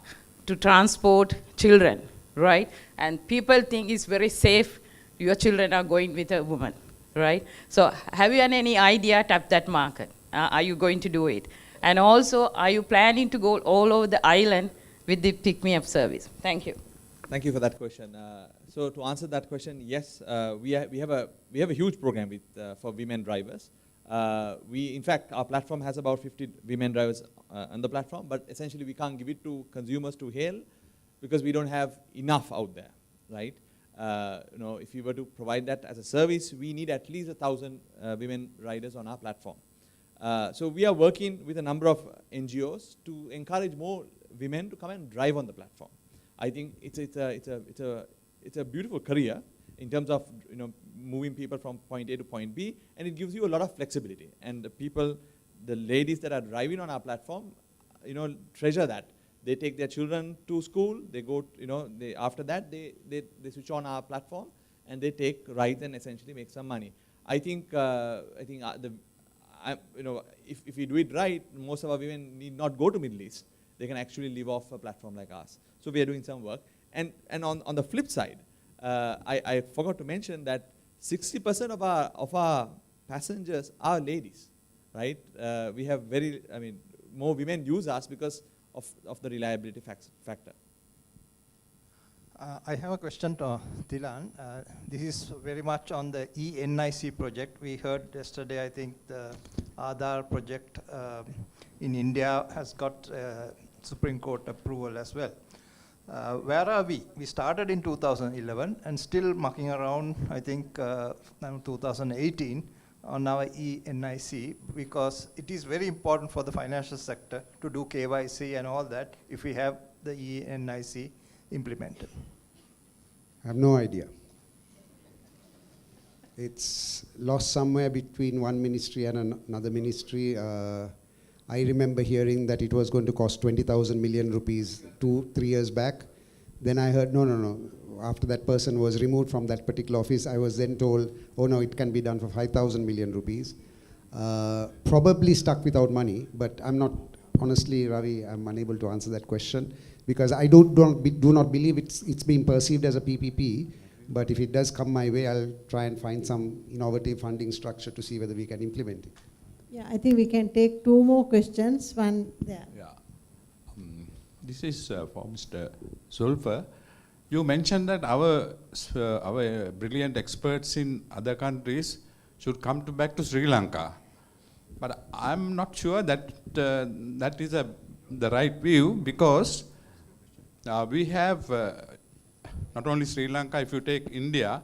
to transport children, right? And people think it's very safe, your children are going with a woman, right? So have you any idea to tap that market? Are you going to do it? And also, are you planning to go all over the island with the pick-me-up service? Thank you. Thank you for that question. So to answer that question, yes, we have a huge program for women drivers. In fact, our platform has about 50 women drivers on the platform, but essentially we can't give it to consumers to hail because we don't have enough out there, right? If we were to provide that as a service, we need at least 1,000 women riders on our platform. So we are working with a number of NGOs to encourage more women to come and drive on the platform. I think it's a beautiful career in terms of moving people from point A to point B, and it gives you a lot of flexibility. And the ladies that are driving on our platform, treasure that. They take their children to school. They go, after that they switch on our platform and they take rides and essentially make some money. If we do it right, most of our women need not go to Middle East. They can actually live off a platform like ours. So we are doing some work. And on the flip side, I forgot to mention that 60% of our passengers are ladies, right? We have more women use us because of the reliability factor. I have a question to Thilan. This is very much on the ENIC project. We heard yesterday, I think, the Aadhaar project in India has got Supreme Court approval as well. Where are we? We started in 2011 and still mucking around, I think, now 2018 on our ENIC, because it is very important for the financial sector to do KYC and all that if we have the ENIC implemented. I have no idea. It's lost somewhere between one ministry and another ministry. I remember hearing that it was going to cost 20,000 million rupees 2-3 years back. Then I heard, no. After that person was removed from that particular office, I was then told, oh no, it can be done for 5,000 million rupees. Probably stuck without money, but I'm not, honestly, Ravi, I'm unable to answer that question because I do not believe it's being perceived as a PPP, but if it does come my way, I'll try and find some innovative funding structure to see whether we can implement it. Yeah, I think we can take 2 more questions. One there. Yeah. This is for Mr. Sulfa. You mentioned that our brilliant experts in other countries should come back to Sri Lanka. But I'm not sure that that is the right view, because we have not only Sri Lanka, if you take India,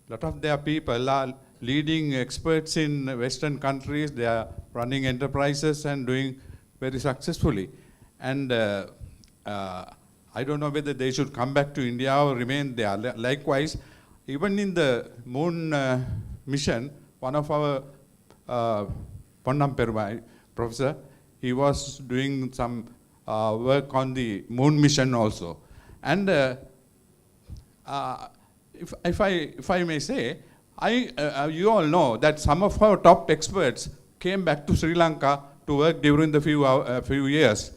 a lot of their people are leading experts in Western countries. They are running enterprises and doing very successfully. And I don't know whether they should come back to India or remain there. Likewise, even in the moon mission, one of our Ponnam Perumai, professor. He was doing some work on the moon mission also. And if I may say, you all know that some of our top experts came back to Sri Lanka to work during the few years.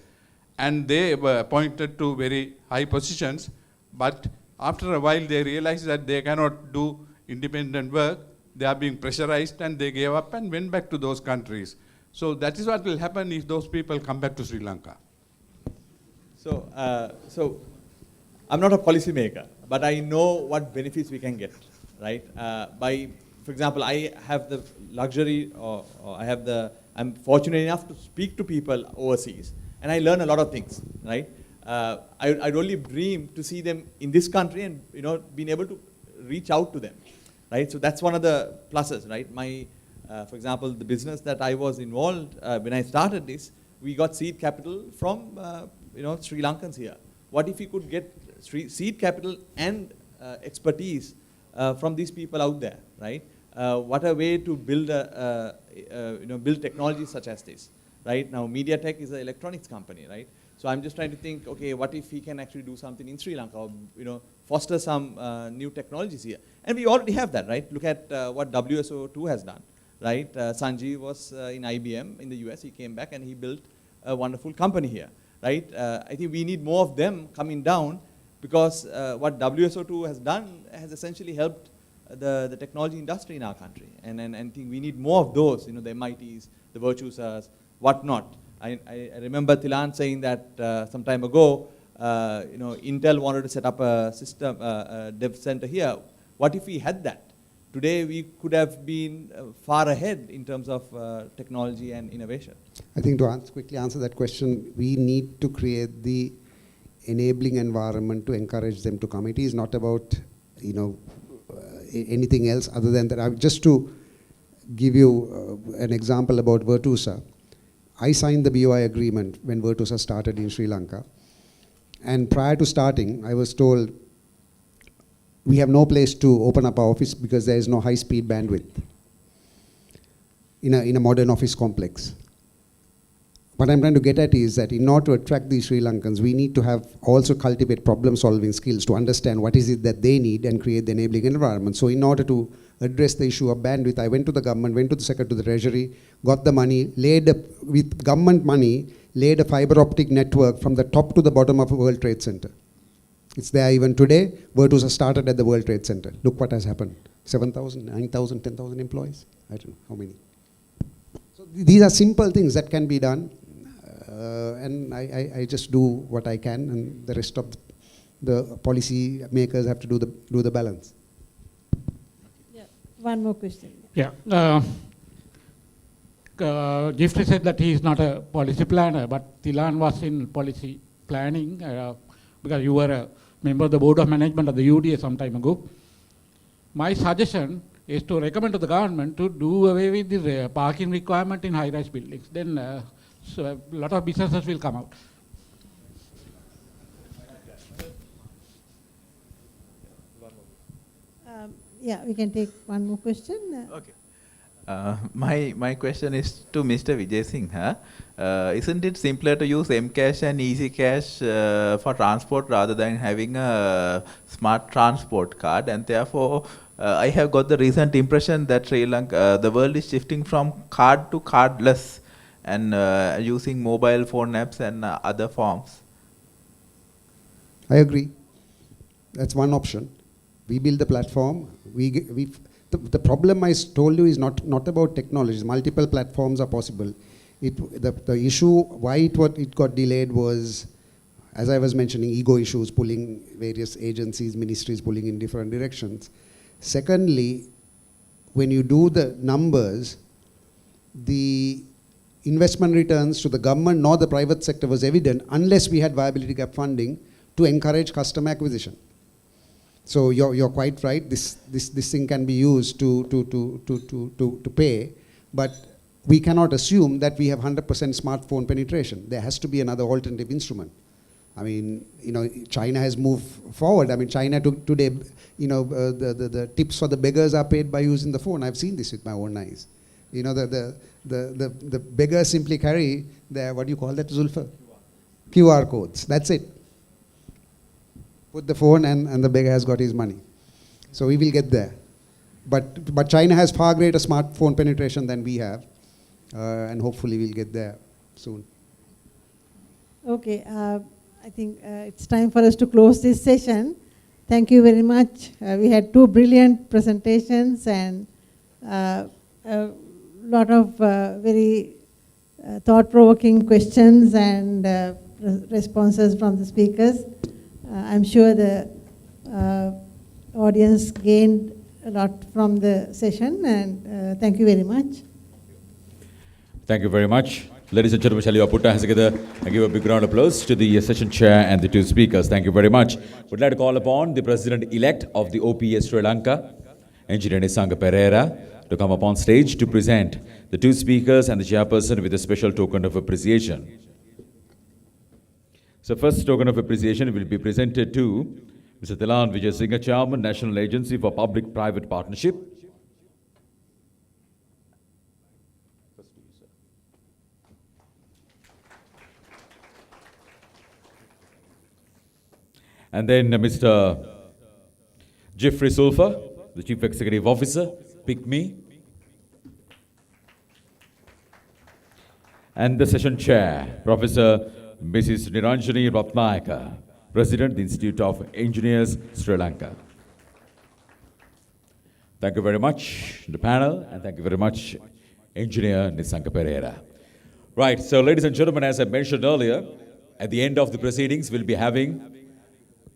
And they were appointed to very high positions, but after a while they realized that they cannot do independent work. They are being pressurized and they gave up and went back to those countries. So that is what will happen if those people come back to Sri Lanka. So I'm not a policymaker, but I know what benefits we can get, right? For example, I have the luxury, I'm fortunate enough to speak to people overseas, and I learn a lot of things, right? I'd only dream to see them in this country and being able to reach out to them, right? So that's one of the pluses, right? For example, the business that I was involved when I started this, we got seed capital from Sri Lankans here. What if we could get seed capital and expertise from these people out there, right? What a way to build build technology such as this, right? Now, MediaTek is an electronics company, right? So I'm just trying to think, okay, what if we can actually do something in Sri Lanka, or foster some new technologies here? And we already have that, right? Look at what WSO2 has done, right? Sanjeev was in IBM in the US. He came back and he built a wonderful company here, right? I think we need more of them coming down, because what WSO2 has done has essentially helped the technology industry in our country. And I think we need more of those, the MITs, the Virtusas, whatnot. I remember Tilan saying that some time ago, Intel wanted to set up a system, dev center here. What if we had that? Today we could have been far ahead in terms of technology and innovation. I think to quickly answer that question, we need to create the enabling environment to encourage them to come. It is not about anything else other than that. Just to give you an example about Virtusa, I signed the BOI agreement when Virtusa started in Sri Lanka. And prior to starting, I was told, we have no place to open up our office because there is no high-speed bandwidth in a modern office complex. What I'm trying to get at is that in order to attract these Sri Lankans, we need to have also cultivate problem-solving skills to understand what is it that they need and create the enabling environment. So in order to address the issue of bandwidth, I went to the government, went to the Secretary of the Treasury, got the money, with government money, laid a fiber optic network from the top to the bottom of a World Trade Center. It's there even today. Virtusa started at the World Trade Center. Look what has happened. 7,000, 9,000, 10,000 employees. I don't know how many. So these are simple things that can be done. And I just do what I can, and the rest of the policy makers have to do the balance. Yeah. One more question. Yeah. Jeffrey said that he is not a policy planner, but Tilan was in policy planning because you were a member of the board of management of the UDA some time ago. My suggestion is to recommend to the government to do away with the parking requirement in high-rise buildings. Then so a lot of businesses will come out. Yeah, we can take one more question. Okay. My question is to Mr. Vijay Singha. Isn't it simpler to use Mcash and EasyCash for transport rather than having a smart transport card? And therefore, I have got the recent impression that Sri Lanka, the world is shifting from card to cardless and using mobile phone apps and other forms. I agree. That's one option. We build the platform. The problem I told you is not about technologies. Multiple platforms are possible. The issue why it got delayed was, as I was mentioning, ego issues pulling various agencies, ministries pulling in different directions. Secondly, when you do the numbers, the investment returns to the government nor the private sector was evident unless we had viability gap funding to encourage customer acquisition. So you're quite right. This thing can be used to pay, but we cannot assume that we have 100% smartphone penetration. There has to be another alternative instrument. I mean, China has moved forward. I mean, China today, the tips for the beggars are paid by using the phone. I've seen this with my own eyes. You know, the beggars simply carry their, what do you call that, Zulfa? QR codes. That's it. Put the phone and the beggar has got his money. So we will get there. But China has far greater smartphone penetration than we have. And hopefully we'll get there soon. Okay, I think it's time for us to close this session. Thank you very much. We had 2 brilliant presentations and a lot of very thought-provoking questions and responses from the speakers. I'm sure the audience gained a lot from the session, and thank you very much. Thank you very much. Ladies and gentlemen, shall you put our hands together and give a big round of applause to the session chair and the 2 speakers. Thank you very much. Would like to call upon the President-elect of the OPS Sri Lanka, Engineer Nisanga Pereira, to come up on stage to present the 2 speakers and the chairperson with a special token of appreciation. So first token of appreciation will be presented to Mr. Thilan Vijayasinghe, Chairman, National Agency for Public-Private Partnership. And then Mr. Jeffrey Sulfa, the Chief Executive Officer, PICME. And the session chair, Professor Mrs. Niranjani Ratnayaka, President, the Institute of Engineers, Sri Lanka. Thank you very much, the panel, and thank you very much, Engineer Nisanga Pereira. Right, so ladies and gentlemen, as I mentioned earlier, at the end of the proceedings, we'll be having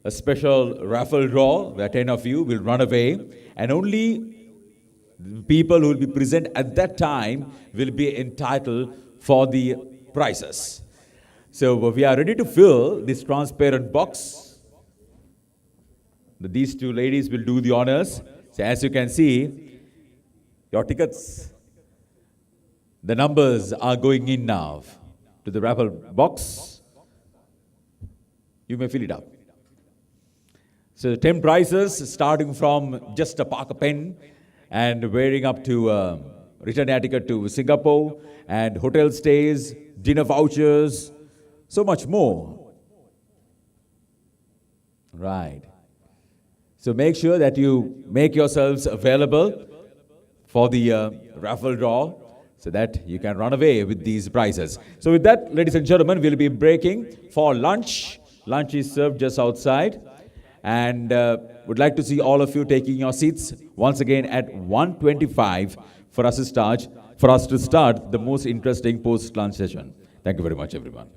a special raffle draw where 10 of you will run away, and only the people who will be present at that time will be entitled for the prizes. So we are ready to fill this transparent box. These 2 ladies will do the honors. So as you can see, your tickets, the numbers are going in now to the raffle box. You may fill it up. So 10 prizes starting from just a Parker pen and wearing up to return air ticket to Singapore and hotel stays, dinner vouchers, so much more. Right. So make sure that you make yourselves available for the raffle draw so that you can run away with these prizes. So with that, ladies and gentlemen, we'll be breaking for lunch. Lunch is served just outside. And would like to see all of you taking your seats once again at 1:25 for us to start the most interesting post-lunch session. Thank you very much, everyone.